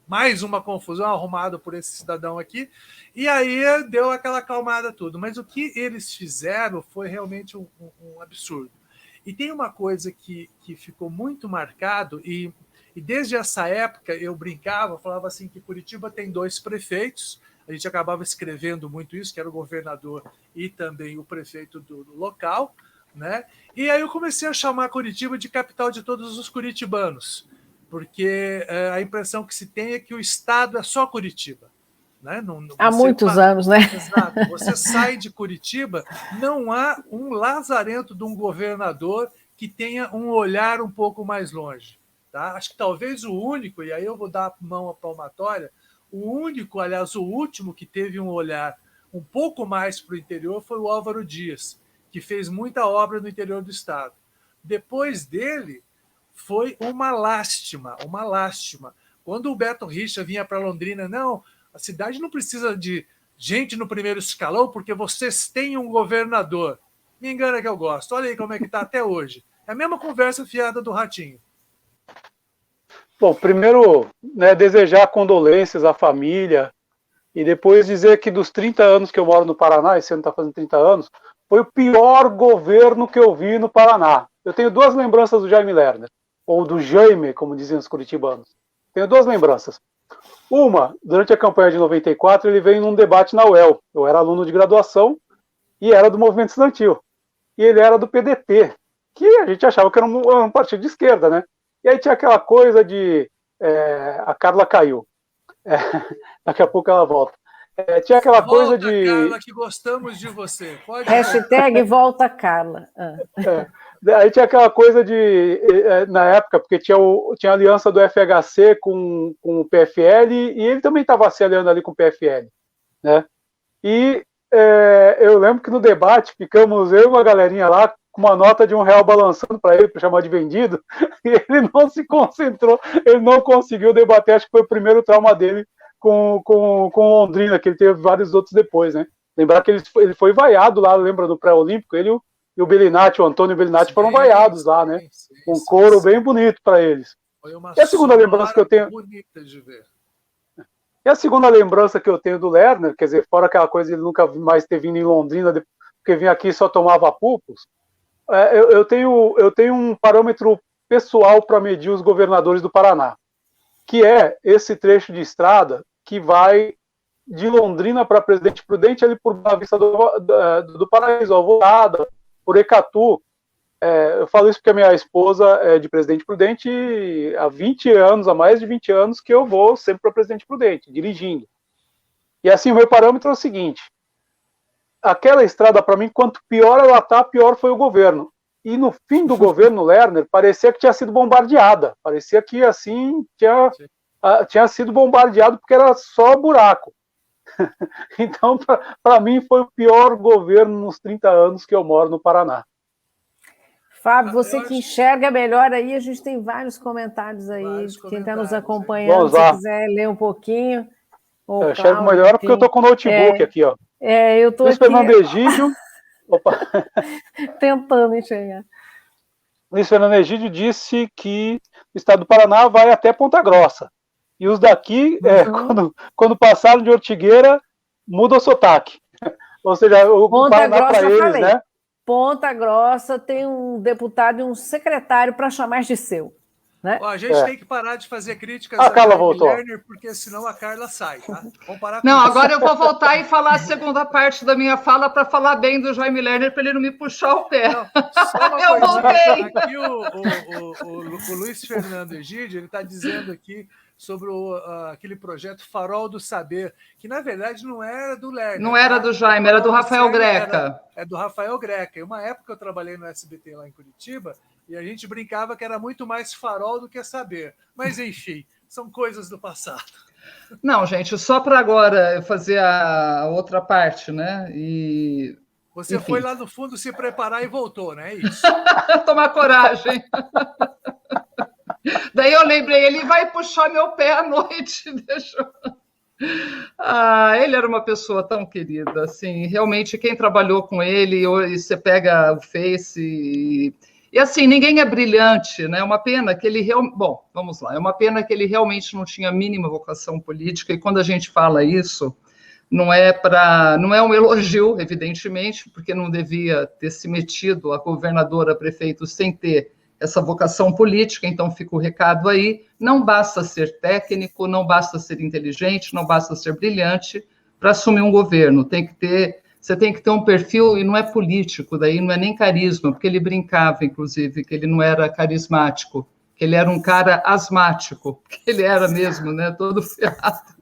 mais uma confusão arrumada por esse cidadão aqui, e aí deu aquela acalmada tudo. Mas o que eles fizeram foi realmente um absurdo. E tem uma coisa que ficou muito marcado, e desde essa época eu brincava, falava assim que Curitiba tem 2 prefeitos, a gente acabava escrevendo muito isso, que era o governador e também o prefeito do local, né? E aí eu comecei a chamar Curitiba de capital de todos os curitibanos, porque a impressão que se tem é que o Estado é só Curitiba. Né? Há muitos anos, né? Exato. Você sai de Curitiba, não há um lazarento de um governador que tenha um olhar um pouco mais longe. Tá? Acho que talvez o único, e aí eu vou dar a mão à palmatória, o único, aliás, o último que teve um olhar um pouco mais para o interior foi o Álvaro Dias, que fez muita obra no interior do estado. Depois dele, foi uma lástima. Quando o Beto Richa vinha para Londrina, não, a cidade não precisa de gente no primeiro escalão porque vocês têm um governador. Me engana que eu gosto. Olha aí como é que está até hoje. É a mesma conversa fiada do Ratinho. Bom, primeiro, né, desejar condolências à família e depois dizer que dos 30 anos que eu moro no Paraná, esse ano está fazendo 30 anos, foi o pior governo que eu vi no Paraná. Eu tenho 2 lembranças do Jaime Lerner, ou do Jaime, como diziam os curitibanos. Tenho 2 lembranças. Uma, durante a campanha de 94, ele veio num debate na UEL. Eu era aluno de graduação e era do movimento estudantil. E ele era do PDT, que a gente achava que era um partido de esquerda, né? E aí tinha aquela coisa de... a Carla caiu. Daqui a pouco ela volta. Tinha aquela coisa de... Carla, que gostamos de você. Pode Hashtag volta Carla. Aí tinha aquela coisa de... na época, porque tinha a aliança do FHC com o PFL, e ele também estava se aliando ali com o PFL. Né? E eu lembro que no debate ficamos eu e uma galerinha lá com uma nota de R$1 balançando para ele, para chamar de vendido, e ele não se concentrou, ele não conseguiu debater, acho que foi o primeiro trauma dele com Londrina, que ele teve vários outros depois, né? Lembrar que ele foi vaiado lá, lembra do pré-olímpico, ele e o Bellinati, o Antônio Bellinati, foram vaiados lá, né? Com um coro bem bonito para eles. Foi uma e a segunda lembrança que eu tenho... bonita de ver. E a segunda lembrança que eu tenho do Lerner, quer dizer, fora aquela coisa de ele nunca mais ter vindo em Londrina, porque vinha aqui e só tomava pulpos, eu tenho um parâmetro pessoal para medir os governadores do Paraná, que é esse trecho de estrada que vai de Londrina para Presidente Prudente, ali por Boa Vista do Paraíso, Alvorada, por Ecatu. Eu falo isso porque a minha esposa é de Presidente Prudente e há 20 anos, há mais de 20 anos, que eu vou sempre para Presidente Prudente, dirigindo. E assim, o meu parâmetro é o seguinte: aquela estrada, para mim, quanto pior ela está, pior foi o governo. e no fim do governo Lerner parecia que tinha sido bombardeada, parecia que assim tinha sido bombardeado porque era só buraco. Então, para mim, foi o pior governo nos 30 anos que eu moro no Paraná. Fábio, você que enxerga melhor aí, a gente tem vários comentários aí, quem está nos acompanhando, se quiser ler um pouquinho. Eu enxergo melhor porque eu estou com o notebook aqui, ó. Eu estou aqui... Luiz Fernando Egídio... Opa. Tentando enxergar. Luiz Fernando Egídio disse que o estado do Paraná vai até Ponta Grossa. E os daqui, quando passaram de Ortigueira, muda o sotaque. Ou seja, o Ponta Paraná para eles, falei. né? Ponta Grossa tem um deputado e um secretário para chamar de seu. Né? Ó, a gente tem que parar de fazer críticas a Carla voltou. Lerner, porque senão a Carla sai, tá? Vamos parar com isso. Agora eu vou voltar e falar a segunda parte da minha fala para falar bem do Jaime Lerner, para ele não me puxar o pé. Não, só uma eu voltei. Aqui o Luiz Fernando Egídio, ele está dizendo aqui sobre aquele projeto Farol do Saber, que na verdade não era do Lerner. Não era do Jaime, era do Rafael Greca. É do Rafael Greca. E uma época eu trabalhei no SBT lá em Curitiba, e a gente brincava que era muito mais farol do que saber. Mas, enfim, são coisas do passado. Não, gente, só para agora fazer a outra parte, né? E... Você foi lá no fundo se preparar e voltou, não é isso? Tomar coragem. Daí eu lembrei, ele vai puxar meu pé à noite. Deixa ele era uma pessoa tão querida, assim, realmente quem trabalhou com ele, e você pega o Face e assim, ninguém é brilhante, né? É uma pena que ele bom, vamos lá, é uma pena que ele realmente não tinha a mínima vocação política, e quando a gente fala isso, não é um elogio, evidentemente, porque não devia ter se metido a governador, a prefeito, sem ter essa vocação política, então fica o recado aí, não basta ser técnico, não basta ser inteligente, não basta ser brilhante para assumir um governo, você tem que ter um perfil, e não é político, daí não é nem carisma, porque ele brincava, inclusive, que ele não era carismático, que ele era um cara asmático, que ele era mesmo, né, todo ferrado.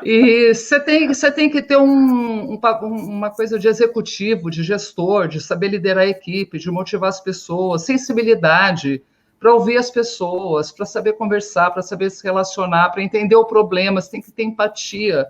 E você tem que ter uma coisa de executivo, de gestor, de saber liderar a equipe, de motivar as pessoas, sensibilidade para ouvir as pessoas, para saber conversar, para saber se relacionar, para entender o problema, você tem que ter empatia.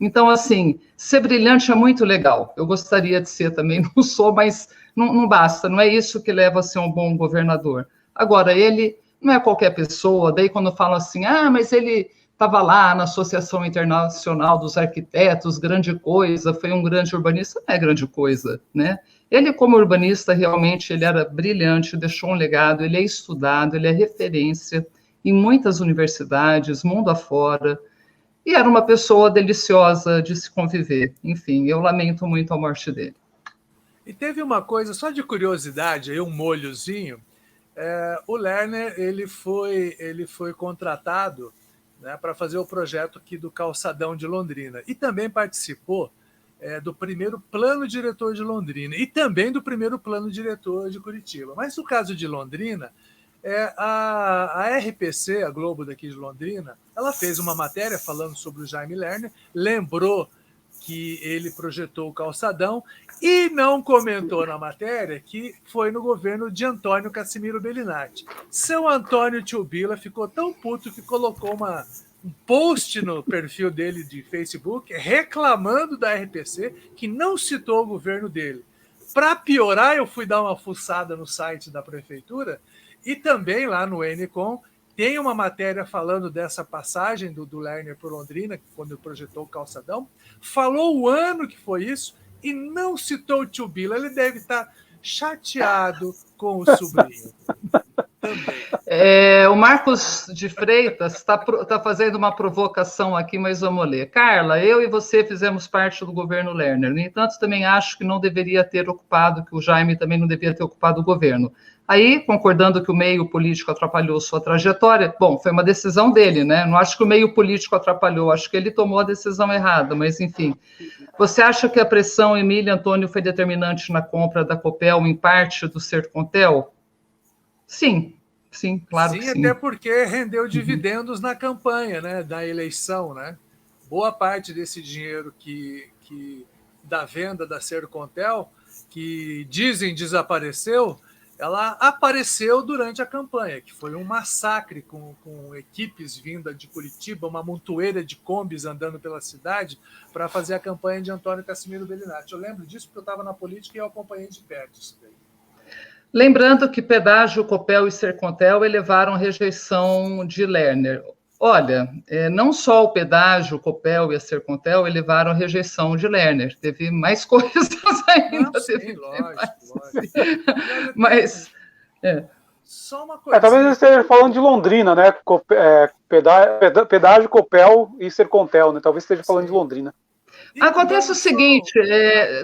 Então, assim, ser brilhante é muito legal. Eu gostaria de ser também, não sou, mas não basta, não é isso que leva a ser um bom governador. Agora, ele não é qualquer pessoa, daí quando falam assim, mas ele estava lá na Associação Internacional dos Arquitetos, grande coisa, foi um grande urbanista, não é grande coisa, né? Ele, como urbanista, realmente, ele era brilhante, deixou um legado, ele é estudado, ele é referência em muitas universidades, mundo afora, e era uma pessoa deliciosa de se conviver. Enfim, eu lamento muito a morte dele. E teve uma coisa, só de curiosidade, aí um molhozinho, o Lerner, ele foi contratado, né, para fazer o projeto aqui do Calçadão de Londrina. E também participou do primeiro plano diretor de Londrina e também do primeiro plano diretor de Curitiba. Mas no caso de Londrina, a RPC, a Globo daqui de Londrina, ela fez uma matéria falando sobre o Jaime Lerner, lembrou que ele projetou o calçadão e não comentou na matéria que foi no governo de Antônio Casimiro Bellinati. Seu Antônio Tchubila ficou tão puto que colocou um post no perfil dele de Facebook reclamando da RPC que não citou o governo dele. Para piorar, eu fui dar uma fuçada no site da prefeitura e também lá no Enicom tem uma matéria falando dessa passagem do Lerner por Londrina, quando projetou o calçadão, falou o ano que foi isso e não citou o Tchubila. Ele deve estar chateado com o sobrinho. Também. O Marcos de Freitas está fazendo uma provocação aqui, mas vamos ler. Carla, eu e você fizemos parte do governo Lerner. No entanto, também acho que não deveria ter ocupado, que o Jaime também não deveria ter ocupado o governo. Aí, concordando que o meio político atrapalhou sua trajetória, bom, foi uma decisão dele, né? Não acho que o meio político atrapalhou, acho que ele tomou a decisão errada, mas enfim. Você acha que a pressão Emília Antônio foi determinante na compra da Copel, em parte, do Sercontel? Sim, claro que sim. Sim, até porque rendeu dividendos na campanha, né, da eleição, né? Boa parte desse dinheiro da venda da Sercontel, que dizem desapareceu, ela apareceu durante a campanha, que foi um massacre com equipes vindas de Curitiba, uma montoeira de combis andando pela cidade para fazer a campanha de Antônio Casimiro Bellinati. Eu lembro disso porque eu estava na política e eu acompanhei de perto isso daí. Lembrando que Pedágio, Copel e Sercontel elevaram rejeição de Lerner. Olha, não só o Pedágio, o Copel e a Sercontel elevaram a rejeição de Lerner, teve mais coisas ainda. Não, sim, lógico. Mas... Só uma coisa. Talvez ele esteja falando de Londrina, né? Pedágio, Copel e Sercontel, né? Talvez esteja falando de Londrina. Acontece o seguinte,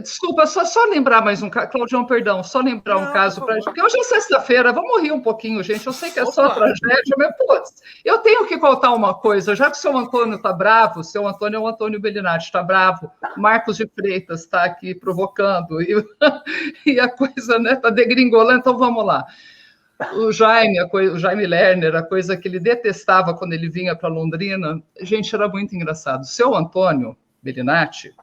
desculpa, só lembrar mais um caso, Claudião, perdão, só lembrar um caso para gente, porque hoje é sexta-feira, vamos rir um pouquinho, gente, eu sei que é só tragédia, mas, putz, eu tenho que contar uma coisa, já que o seu Antônio está bravo, o seu Antônio é o Antônio Bellinati, está bravo, Marcos de Freitas está aqui provocando, e a coisa, né, está degringolando, então vamos lá. O Jaime Lerner, a coisa que ele detestava quando ele vinha para Londrina, gente, era muito engraçado. O seu Antônio Bellinati,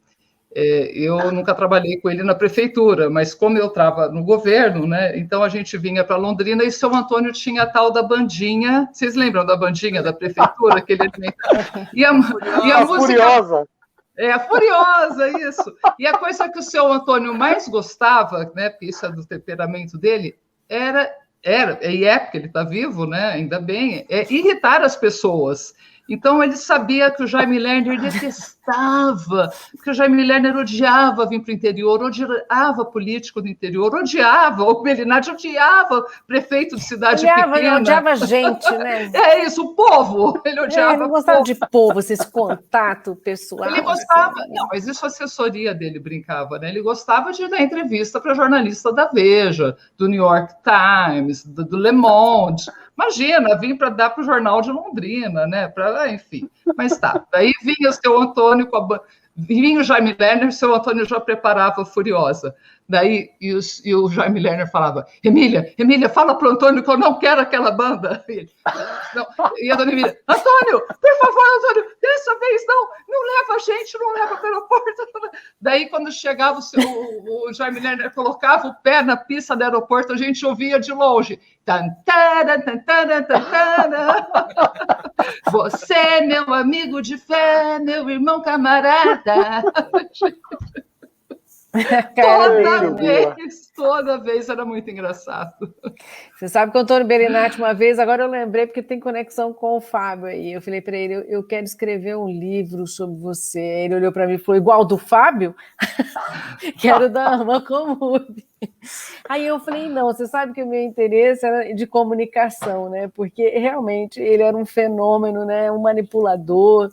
eu nunca trabalhei com ele na prefeitura, mas como eu estava no governo, né, então a gente vinha para Londrina e o seu Antônio tinha a tal da bandinha, vocês lembram da bandinha da prefeitura que ele alimentava? E a música... Furiosa. A Furiosa, isso. E a coisa que o seu Antônio mais gostava, né, porque isso é do temperamento dele, e porque ele está vivo, né, ainda bem, irritar as pessoas. Então, ele sabia que o Jaime Lerner detestava, que o Jaime Lerner odiava vir para o interior, odiava político do interior, odiava o Bellinati, odiava prefeito de cidade pequena. Ele odiava gente, né? É isso, o povo. Ele odiava. Ele não gostava de povo, esse contato pessoal. Ele gostava, não, mas isso a assessoria dele brincava, né? Ele gostava de dar entrevista para jornalista da Veja, do New York Times, do Le Monde. Imagina, vim para dar para o Jornal de Londrina, né? Enfim, mas tá. Daí vinha o seu Antônio vinha o Jaime Lerner, o seu Antônio já preparava a Furiosa. Daí, e o Jaime Lerner falava, Emília, fala para o Antônio que eu não quero aquela banda. E a dona Emília, Antônio, por favor, Antônio, dessa vez não leva a gente, não leva para o aeroporto. Daí, quando chegava o Jaime Lerner, colocava o pé na pista do aeroporto, a gente ouvia de longe. Você, meu amigo de fé, meu irmão camarada. Toda vez era muito engraçado. Você sabe que o Antônio Bellinati, uma vez, agora eu lembrei porque tem conexão com o Fábio aí. Eu falei para ele, eu quero escrever um livro sobre você. Ele olhou para mim e falou, igual do Fábio? Quero dar uma comum. Aí eu falei, não, você sabe que o meu interesse era de comunicação, né? Porque realmente ele era um fenômeno, né? Um manipulador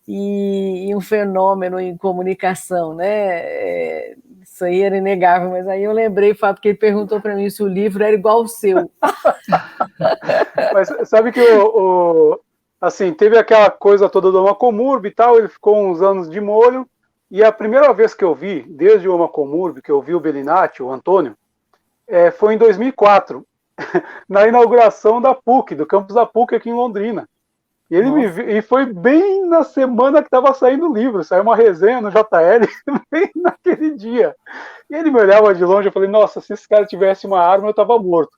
e um fenômeno em comunicação, né? Isso aí era inegável, mas aí eu lembrei, Fábio, que ele perguntou para mim se o livro era igual ao seu. Mas sabe que assim, teve aquela coisa toda do Omacomurb e tal, ele ficou uns anos de molho, e a primeira vez que eu vi, desde o Omacomurb, que eu vi o Bellinati, o Antônio, foi em 2004, na inauguração da PUC, do campus da PUC aqui em Londrina. E ele e foi bem na semana que estava saindo o livro, saiu uma resenha no JL, bem naquele dia. E ele me olhava de longe, eu falei, nossa, se esse cara tivesse uma arma, eu estava morto.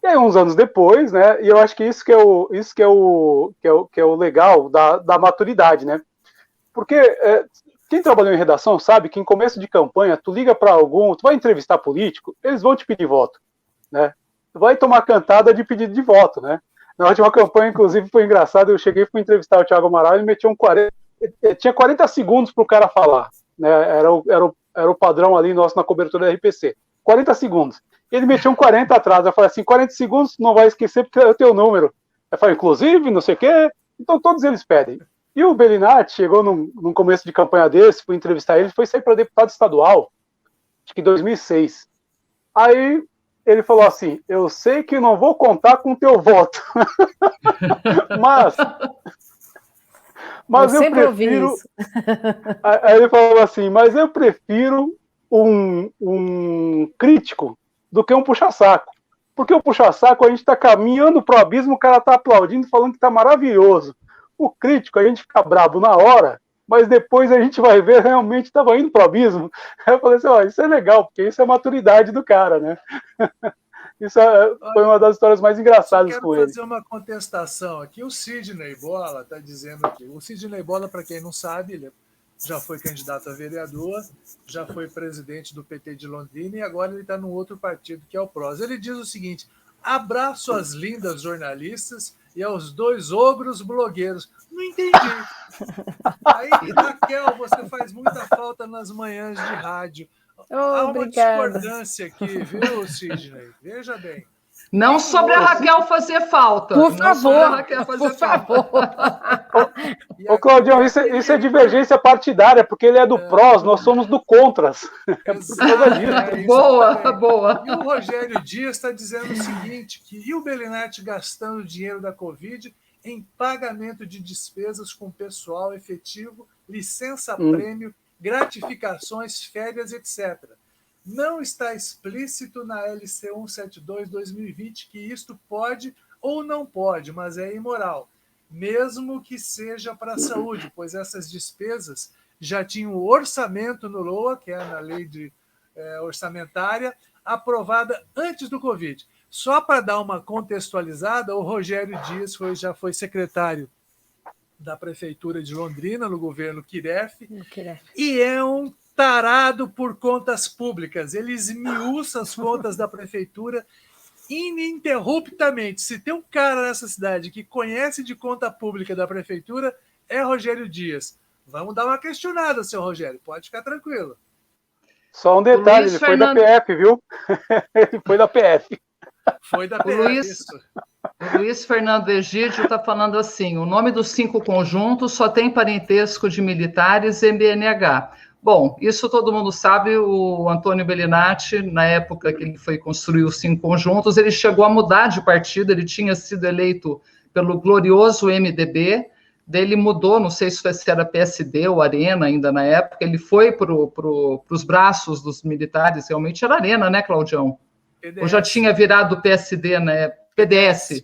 E aí, uns anos depois, né, e eu acho que isso que é o legal da maturidade, né? Porque quem trabalhou em redação sabe que em começo de campanha, tu liga para algum, tu vai entrevistar político, eles vão te pedir voto, né? Tu vai tomar cantada de pedido de voto, né? Na última campanha, inclusive, foi engraçado, eu cheguei para entrevistar o Thiago Amaral e meti tinha 40 segundos para o cara falar, né? Era o padrão ali nosso na cobertura da RPC. 40 segundos. Ele metia 40 atrás, eu falei assim, 40 segundos não vai esquecer porque é o teu número. Eu falei, inclusive, não sei o quê, então todos eles pedem. E o Bellinati chegou num começo de campanha desse, fui entrevistar ele, foi sair para deputado estadual, acho que em 2006. Aí ele falou assim, eu sei que não vou contar com o teu voto, mas eu prefiro... Aí ele falou assim, mas eu prefiro um crítico do que um puxa-saco. Porque o puxa-saco a gente está caminhando para o abismo, o cara está aplaudindo, falando que está maravilhoso. O crítico a gente fica brabo na hora, mas depois a gente vai ver realmente estava indo para o abismo. Aí eu falei assim, ó, isso é legal, porque isso é a maturidade do cara, né? Isso foi uma das histórias mais engraçadas com ele. Quero fazer uma contestação aqui. O Sidney Bola está dizendo aqui. O Sidney Bola, para quem não sabe, ele já foi candidato a vereador, já foi presidente do PT de Londrina e agora ele está num outro partido, que é o PROS. Ele diz o seguinte: abraço às lindas jornalistas e aos 2 ogros blogueiros. Não entendi. Aí, Raquel, você faz muita falta nas manhãs de rádio. Há uma discordância aqui, viu, Sidney? Veja bem. Não sobre a Raquel fazer falta. Por favor, por favor. Ô, Claudião, isso é divergência partidária, porque ele é do PROS, nós somos do Contras. Boa. E o Rogério Dias está dizendo o seguinte, e o Bellinati gastando dinheiro da Covid em pagamento de despesas com pessoal efetivo, licença-prêmio, gratificações, férias, etc. Não está explícito na LC 172/2020 que isto pode ou não pode, mas é imoral, mesmo que seja para a saúde, pois essas despesas já tinham o orçamento no LOA, que é na lei orçamentária, aprovada antes do Covid. Só para dar uma contextualizada, o Rogério Dias já foi secretário da Prefeitura de Londrina, no governo Kiref, e é um tarado por contas públicas. Ele esmiuça as contas da Prefeitura ininterruptamente. Se tem um cara nessa cidade que conhece de conta pública da Prefeitura, é Rogério Dias. Vamos dar uma questionada, seu Rogério, pode ficar tranquilo. Só um detalhe, ele foi da PF, viu? Ele foi da PF. Foi da PF, O Luiz Fernando Egídio está falando assim: o nome dos 5 conjuntos só tem parentesco de militares e BNH. Bom, isso todo mundo sabe. O Antônio Bellinati, na época que ele foi construir os 5 conjuntos, ele chegou a mudar de partido, ele tinha sido eleito pelo glorioso MDB, daí ele mudou, não sei se era PSD ou Arena ainda na época, ele foi para os braços dos militares, realmente era Arena, né, Claudião? PDS. Ou já tinha virado PSD, né? PDS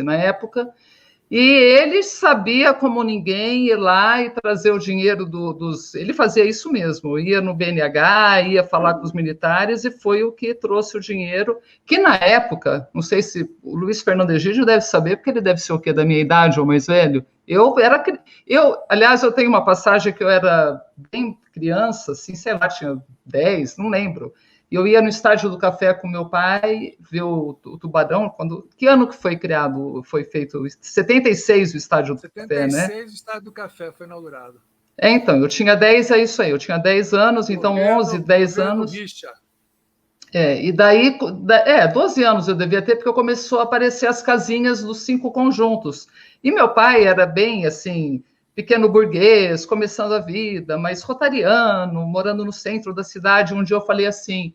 na época, e ele sabia como ninguém ir lá e trazer o dinheiro dos... Ele fazia isso mesmo, ia no BNH, ia falar com os militares, e foi o que trouxe o dinheiro, que na época, não sei se o Luiz Fernando Egídio deve saber, porque ele deve ser o quê, da minha idade ou mais velho? Aliás, eu tenho uma passagem que eu era bem criança, assim, sei lá, tinha 10, não lembro. Eu ia no Estádio do Café com meu pai, ver o Tubarão, que ano que foi criado, foi feito? 76 o Estádio do Café, né? 76 o Estádio do Café foi inaugurado. Então, eu tinha 10, é isso aí, eu tinha 10 anos, então 11, 10 anos. E daí, 12 anos eu devia ter, porque começou a aparecer as casinhas dos 5 conjuntos. E meu pai era bem, assim, pequeno burguês, começando a vida, mas rotariano, morando no centro da cidade. Um dia eu falei assim: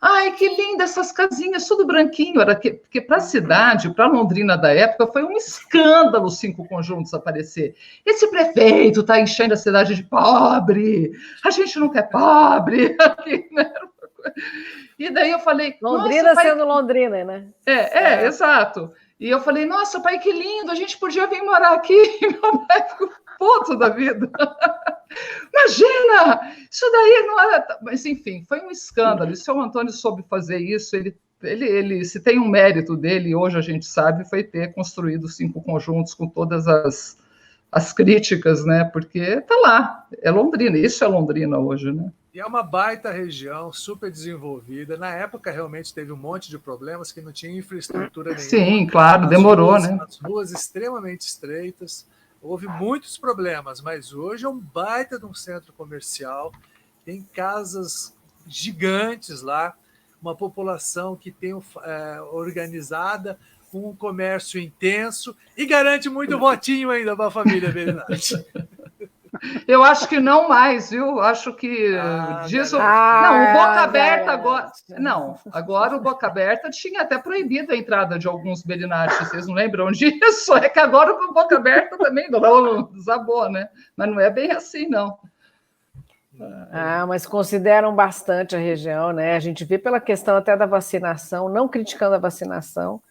ai, que linda essas casinhas, tudo branquinho. Porque para a cidade, para Londrina da época, foi um escândalo os 5 conjuntos aparecer. Esse prefeito está enchendo a cidade de pobre, a gente não quer pobre. E daí eu falei... Londrina sendo Londrina, né? Exato. E eu falei: nossa, pai, que lindo, a gente podia vir morar aqui. E meu pai ficou puto da vida. Imagina, isso daí não era... Mas, enfim, foi um escândalo. E o seu Antônio soube fazer isso. Ele, se tem um mérito dele, hoje a gente sabe, foi ter construído 5 conjuntos com todas as críticas, né? Porque tá lá, é Londrina, isso é Londrina hoje, né? E é uma baita região, super desenvolvida. Na época, realmente, teve um monte de problemas que não tinha infraestrutura nenhuma. Sim, claro, demorou, né? As ruas extremamente estreitas. Houve muitos problemas, mas hoje é um baita de um centro comercial. Tem casas gigantes lá, uma população que tem organizada, um comércio intenso e garante muito votinho ainda para a família Bellinati. Eu acho que não mais, viu? Acho que o Boca Aberta agora... Não, agora o Boca Aberta tinha até proibido a entrada de alguns Bellinati, vocês não lembram disso? É que agora o Boca Aberta também desabou, né? Mas não é bem assim, não. Mas consideram bastante a região, né? A gente vê pela questão até da vacinação, não criticando a vacinação,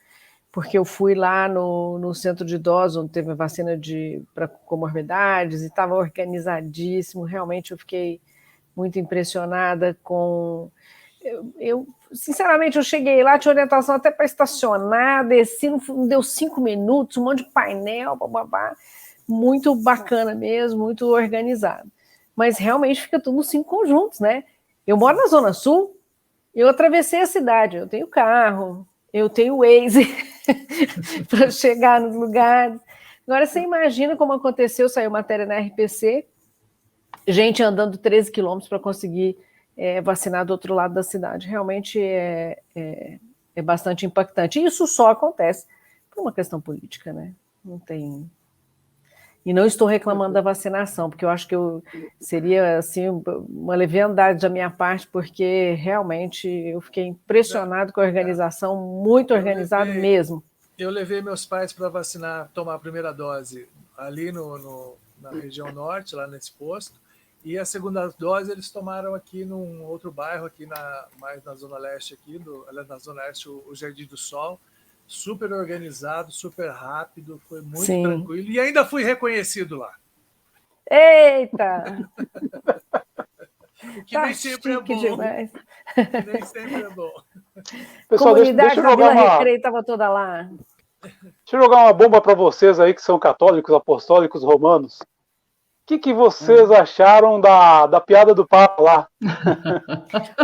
porque eu fui lá no centro de idosos, onde teve a vacina para comorbidades, e estava organizadíssimo. Realmente eu fiquei muito impressionada com... sinceramente, eu cheguei lá, tinha orientação até para estacionar, desci, não deu 5 minutos, um monte de painel, bababá, muito bacana mesmo, muito organizado. Mas realmente fica tudo nos 5 conjuntos, né? Eu moro na Zona Sul, eu atravessei a cidade, eu tenho carro, eu tenho Waze para chegar nos lugares. Agora, você imagina como aconteceu, saiu matéria na RPC, gente andando 13 quilômetros para conseguir vacinar do outro lado da cidade. Realmente é bastante impactante. E isso só acontece por uma questão política, né? Não tem... E não estou reclamando da vacinação, porque eu acho que seria assim, uma leviandade da minha parte, porque realmente eu fiquei impressionado com a organização, muito organizado mesmo. Eu levei meus pais para vacinar, tomar a primeira dose ali na região norte, lá nesse posto, e a segunda dose eles tomaram aqui num outro bairro, aqui mais na Zona Leste, na Zona Leste, o Jardim do Sol. Super organizado, super rápido, foi muito tranquilo. E ainda fui reconhecido lá. Eita! Que nem sempre é bom. Demais. Que nem sempre é bom. Pessoal, comunidade da Vila Recreio estava toda lá. Deixa eu jogar uma bomba para vocês aí que são católicos, apostólicos, romanos. O que vocês acharam da piada do Papa lá?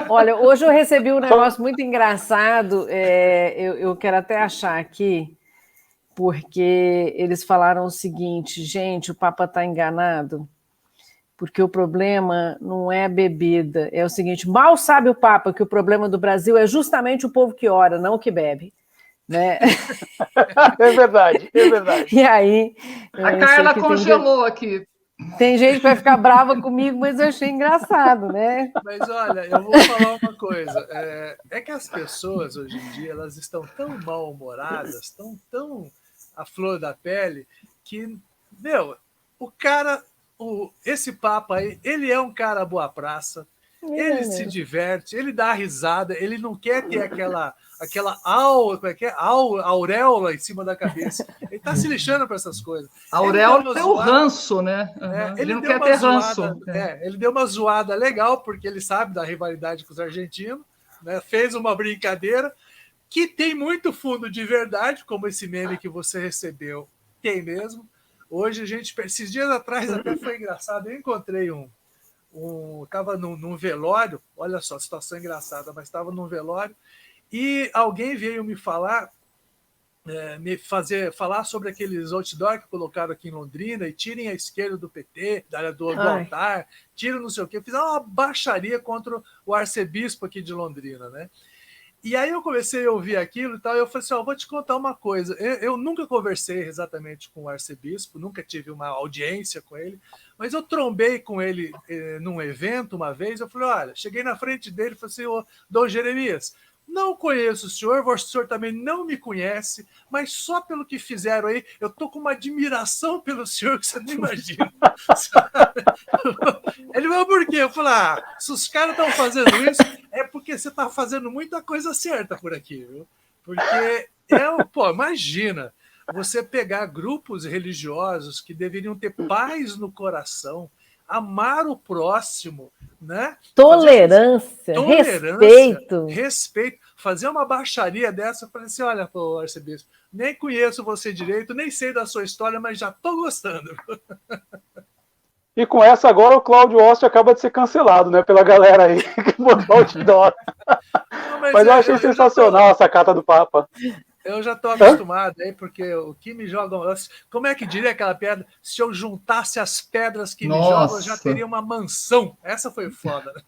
Olha, hoje eu recebi um negócio muito engraçado, eu quero até achar aqui, porque eles falaram o seguinte: gente, o Papa está enganado, porque o problema não é a bebida, é o seguinte, mal sabe o Papa que o problema do Brasil é justamente o povo que ora, não o que bebe. Né? É verdade, é verdade. E aí... A Carla congelou aqui. Tem gente que vai ficar brava comigo, mas eu achei engraçado, né? Mas olha, eu vou falar uma coisa. É que as pessoas hoje em dia elas estão tão mal-humoradas, estão tão à flor da pele, que, esse Papa aí, ele é um cara boa praça, ele se diverte, ele dá risada, ele não quer ter aquela auréola em cima da cabeça. Ele está se lixando para essas coisas. A auréola é o ranço, né? Ele não quer ter ranço. Ele deu uma zoada legal, porque ele sabe da rivalidade com os argentinos, né? Fez uma brincadeira que tem muito fundo de verdade, como esse meme que você recebeu. Tem mesmo. Hoje, esses dias atrás até foi engraçado, eu encontrei estava num velório, olha só, situação engraçada, mas estava num velório, e alguém veio me falar, falar sobre aqueles outdoor que colocaram aqui em Londrina, e tirem a esquerda do PT, do altar, tiram não sei o quê, fizeram uma baixaria contra o arcebispo aqui de Londrina, né? E aí eu comecei a ouvir aquilo e tal, e eu falei assim, vou te contar uma coisa, eu nunca conversei exatamente com o arcebispo, nunca tive uma audiência com ele, mas eu trombei com ele num evento uma vez, eu falei, olha, cheguei na frente dele e falei assim, Dom Jeremias, não conheço o senhor também não me conhece, mas só pelo que fizeram aí, eu tô com uma admiração pelo senhor que você não imagina. Ele falou, por quê? Eu falei, se os caras estão fazendo isso, é porque você está fazendo muita coisa certa por aqui, viu? Porque, imagina, você pegar grupos religiosos que deveriam ter paz no coração, amar o próximo, né? Tolerância, respeito. Fazer uma baixaria dessa, eu falei assim, olha, pô, arcebispo, nem conheço você direito, nem sei da sua história, mas já estou gostando. E com essa agora o Cláudio Oste acaba de ser cancelado, né? Pela galera aí que botou outdoor. Mas eu achei sensacional essa carta do Papa. Eu já estou acostumado aí, porque o que me jogam... Como é que diria aquela pedra? Se eu juntasse as pedras que me jogam, eu já teria uma mansão. Essa foi foda, né?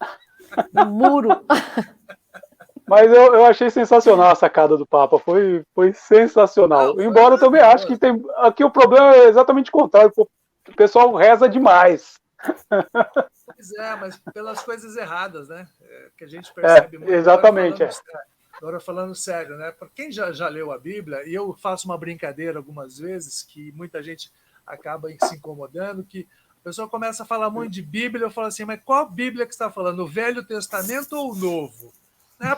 Um muro. Mas eu achei sensacional a sacada do Papa. Foi sensacional. Embora eu também acho que aqui o problema é exatamente o contrário. O pessoal reza demais. Pois é, mas pelas coisas erradas, né? Que a gente percebe muito. Exatamente. Agora falando sério, né? Para quem já leu a Bíblia, e eu faço uma brincadeira algumas vezes, que muita gente acaba se incomodando, que a pessoa começa a falar muito de Bíblia, eu falo assim, mas qual Bíblia que você está falando? O Velho Testamento ou o Novo?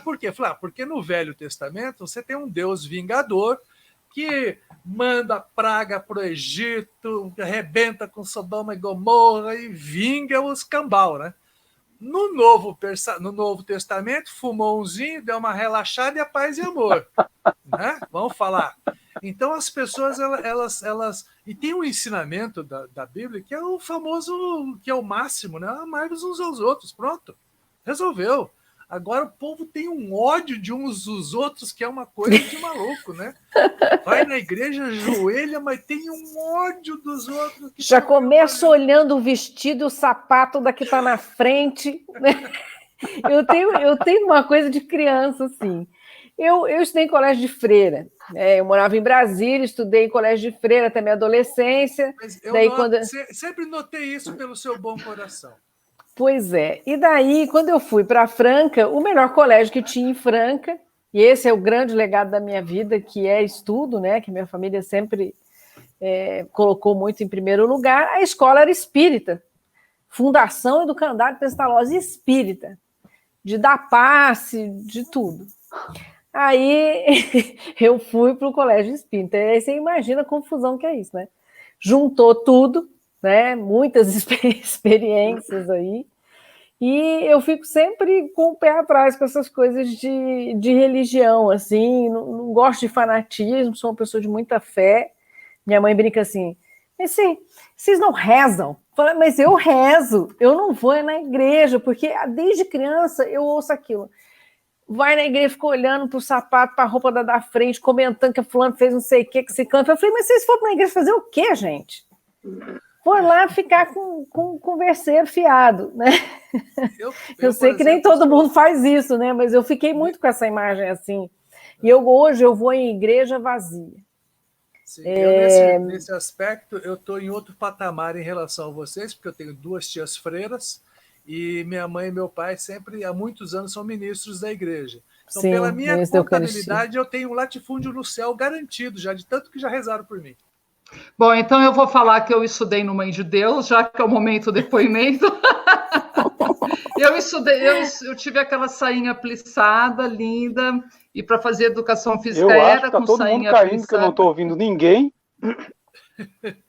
Por quê? Porque no Velho Testamento você tem um Deus vingador que manda praga para o Egito, arrebenta com Sodoma e Gomorra e vinga os cambau, né? No Novo Testamento, fumou umzinho, deu uma relaxada e a paz e amor. Né? Vamos falar. Então, as pessoas, elas... E tem um ensinamento da Bíblia que é o famoso, que é o máximo, né? Amar-vos uns aos outros. Pronto. Resolveu. Agora o povo tem um ódio de uns dos outros que é uma coisa de maluco, né? Vai na igreja, ajoelha, mas tem um ódio dos outros. Que já começa olhando o vestido e o sapato da que está na frente. Né? Eu tenho uma coisa de criança, assim. Eu estudei em colégio de freira. Eu morava em Brasília, estudei em colégio de freira até minha adolescência. Mas eu daí, sempre notei isso pelo seu bom coração. Pois é. E daí, quando eu fui para Franca, o melhor colégio que tinha em Franca, e esse é o grande legado da minha vida, que é estudo, né? Que minha família sempre colocou muito em primeiro lugar, a escola era espírita. Fundação Educandário Pestalozzi Espírita. De dar passe, de tudo. Aí eu fui para o colégio espírita. Aí você imagina a confusão que é isso, né? Juntou tudo, né? Muitas experiências aí. E eu fico sempre com o pé atrás com essas coisas de religião, assim. Não gosto de fanatismo, sou uma pessoa de muita fé. Minha mãe brinca assim, mas vocês não rezam? Fala, mas eu rezo, eu não vou na igreja, porque desde criança eu ouço aquilo. Vai na igreja, fica olhando para o sapato, para a roupa da frente, comentando que a fulano fez não sei o que se canta. Eu falei, mas vocês foram para a igreja fazer o quê, gente? Foi lá ficar com converseiro fiado, né? Eu sei que nem todo mundo faz isso, né? Mas eu fiquei muito com essa imagem assim. E hoje eu vou em igreja vazia. Sim, eu nesse aspecto, eu estou em outro patamar em relação a vocês, porque eu tenho 2 tias freiras, e minha mãe e meu pai sempre, há muitos anos, são ministros da igreja. Então, sim, pela minha contabilidade, eu tenho um latifúndio no céu garantido, já de tanto que já rezaram por mim. Bom, então eu vou falar que eu estudei no Mãe de Deus, já que é o momento do depoimento. Eu tive aquela sainha plissada, linda, e para fazer educação física era com sainha plissada. Eu acho que está todo mundo caindo, que eu não estou ouvindo ninguém.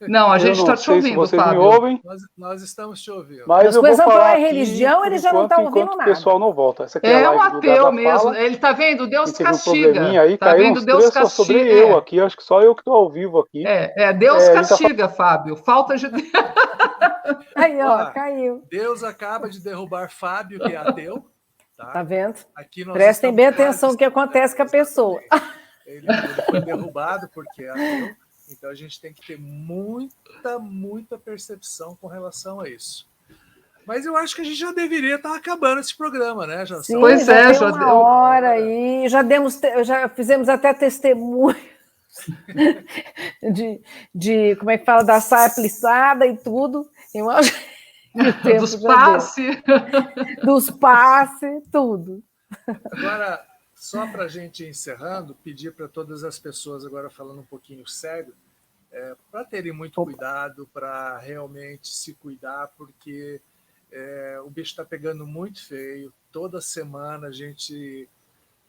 Não, a gente está te ouvindo, vocês Fábio. Me ouvem. Nós estamos te ouvindo. Mas eu vou falar em religião, ele já não está ouvindo nada. O pessoal não volta. Essa aqui é um ateu mesmo. Ele está vendo? Deus castiga. Aí, tá vendo? Deus castiga. Sobre eu aqui. Acho que só eu que estou ao vivo aqui. Deus castiga, Fábio. Falta de... Aí, ó, caiu. Deus acaba de derrubar Fábio, que é ateu. Tá vendo? Aqui Prestem bem atenção no que acontece com a pessoa. Ele foi derrubado porque é ateu. Então a gente tem que ter muita percepção com relação a isso. Mas eu acho que a gente já deveria estar acabando esse programa, né? Já sim, pois já deu uma hora aí, já fizemos até testemunhos de como é que fala, da saia plissada e tudo. Dos passes, tudo. Agora, só para a gente ir encerrando, pedir para todas as pessoas, agora falando um pouquinho sério, para terem muito cuidado, para realmente se cuidar, porque o bicho está pegando muito feio. Toda semana a gente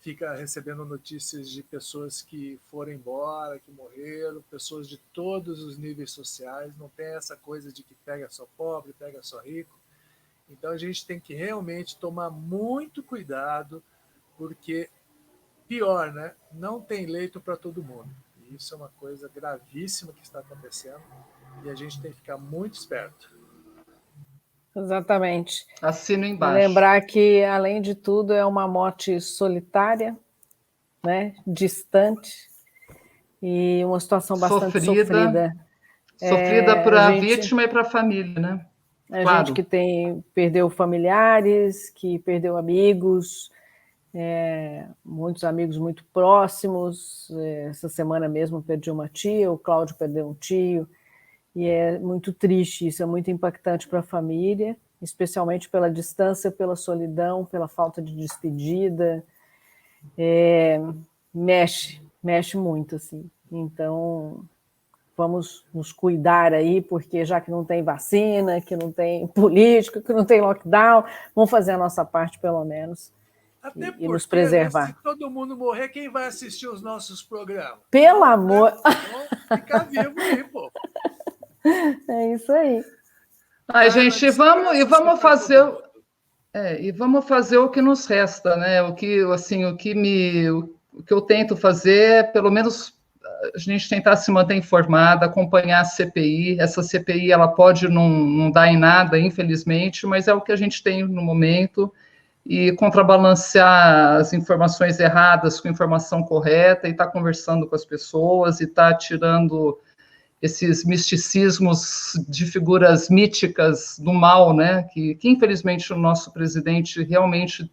fica recebendo notícias de pessoas que foram embora, que morreram, pessoas de todos os níveis sociais. Não tem essa coisa de que pega só pobre, pega só rico. Então a gente tem que realmente tomar muito cuidado, porque pior, né? Não tem leito para todo mundo. E isso é uma coisa gravíssima que está acontecendo e a gente tem que ficar muito esperto. Exatamente. Assino embaixo. Lembrar que, além de tudo, é uma morte solitária, né? Distante, e uma situação bastante sofrida. Sofrida para a vítima e para a família, né? Gente que perdeu familiares, que perdeu amigos, muitos amigos muito próximos. Essa semana mesmo perdi uma tia, o Cláudio perdeu um tio, e é muito triste, isso é muito impactante para a família, especialmente pela distância, pela solidão, pela falta de despedida. Mexe muito, assim. Então, vamos nos cuidar aí, porque já que não tem vacina, que não tem política, que não tem lockdown, vamos fazer a nossa parte, pelo menos, até e nos preservar. Né, se todo mundo morrer, quem vai assistir os nossos programas? Pelo amor... Vamos ficar vivo aí, pô. É isso aí. Ai, gente, vamos fazer... E vamos fazer o que nos resta, né? O que eu tento fazer é, pelo menos, a gente tentar se manter informada, acompanhar a CPI. Essa CPI ela pode não dar em nada, infelizmente, mas é o que a gente tem no momento, e contrabalancear as informações erradas com informação correta, e estar conversando com as pessoas, e estar tirando esses misticismos de figuras míticas do mal, né? Que infelizmente o nosso presidente realmente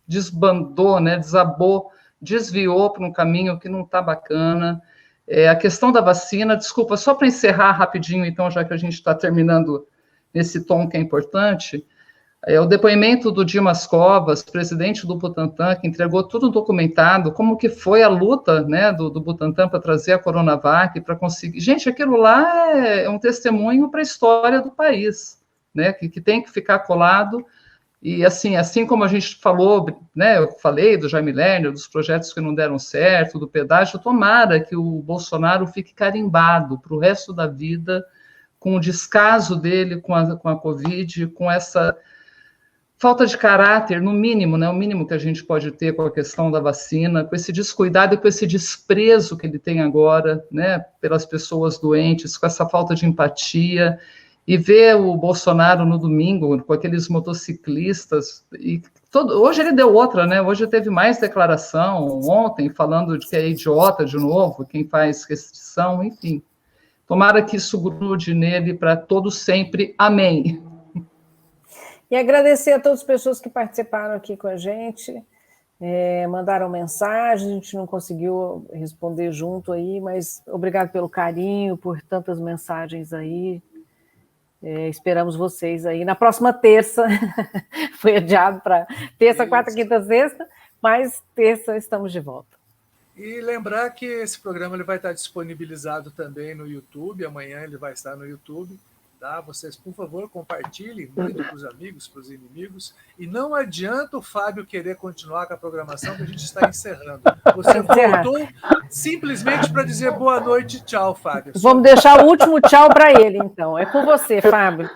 desbandou, né? Desabou, desviou para um caminho que não está bacana. A questão da vacina, desculpa, só para encerrar rapidinho, então, já que a gente está terminando nesse tom que é importante, o depoimento do Dimas Covas, presidente do Butantan, que entregou tudo documentado, como que foi a luta, né, do Butantan para trazer a Coronavac, para conseguir... Gente, aquilo lá é um testemunho para a história do país, né, que tem que ficar colado. E assim como a gente falou, né, eu falei do Jaime Lerner, dos projetos que não deram certo, do pedágio, tomara que o Bolsonaro fique carimbado para o resto da vida, com o descaso dele com a Covid, com essa falta de caráter, no mínimo, né, o mínimo que a gente pode ter com a questão da vacina, com esse descuidado e com esse desprezo que ele tem agora, né, pelas pessoas doentes, com essa falta de empatia. E ver o Bolsonaro no domingo com aqueles motociclistas, hoje ele deu outra, né? Hoje teve mais declaração, ontem, falando de que é idiota de novo, quem faz restrição, enfim. Tomara que isso grude nele para todo sempre. Amém. E agradecer a todas as pessoas que participaram aqui com a gente, mandaram mensagem, a gente não conseguiu responder junto aí, mas obrigado pelo carinho, por tantas mensagens aí. Esperamos vocês aí na próxima terça. Foi adiado para terça, quarta, quinta, sexta, mas terça estamos de volta. E lembrar que esse programa ele vai estar disponibilizado também no YouTube. Amanhã ele vai estar no YouTube. Tá? Vocês, por favor, compartilhem, mandem para os amigos, para os inimigos. E não adianta o Fábio querer continuar com a programação, que a gente está encerrando. Você voltou simplesmente para dizer boa noite, tchau, Fábio. Vamos deixar o último tchau para ele, então. É com você, Fábio.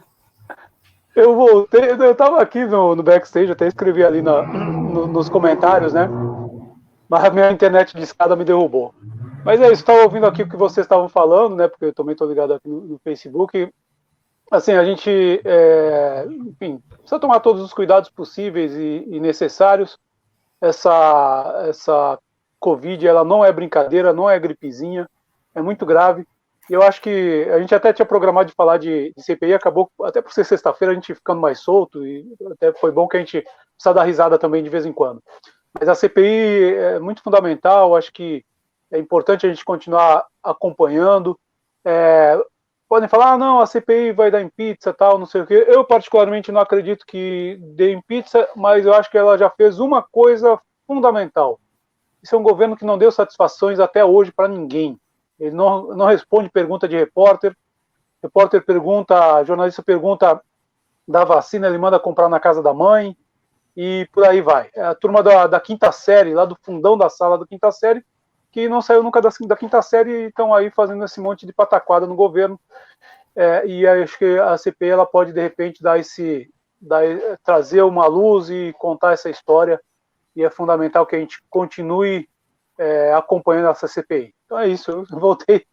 Eu voltei, eu estava aqui no backstage, até escrevi ali nos comentários, né? Mas a minha internet de escada me derrubou. Mas é isso, estava ouvindo aqui o que vocês estavam falando, né? Porque eu também estou ligado aqui no Facebook. Assim, a gente, enfim, precisa tomar todos os cuidados possíveis e necessários. Essa Covid, ela não é brincadeira, não é gripezinha, é muito grave. E eu acho que a gente até tinha programado de falar de CPI, acabou, até por ser sexta-feira, a gente ficando mais solto, e até foi bom que a gente precisa dar risada também de vez em quando. Mas a CPI é muito fundamental, acho que é importante a gente continuar acompanhando. Podem falar, não, a CPI vai dar em pizza, tal, não sei o quê. Eu, particularmente, não acredito que dê em pizza, mas eu acho que ela já fez uma coisa fundamental. Isso é um governo que não deu satisfações até hoje para ninguém. Ele não responde pergunta de repórter. Repórter pergunta, jornalista pergunta da vacina, ele manda comprar na casa da mãe, e por aí vai. A turma da quinta série, lá do fundão da sala da quinta série, que não saiu nunca da quinta série e estão aí fazendo esse monte de pataquada no governo. E acho que a CPI ela pode, de repente, trazer uma luz e contar essa história, e é fundamental que a gente continue acompanhando essa CPI. Então é isso, eu voltei,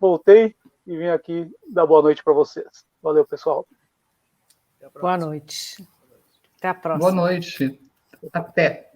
voltei e vim aqui dar boa noite para vocês. Valeu, pessoal. Boa noite. Até a próxima. Boa noite. Até.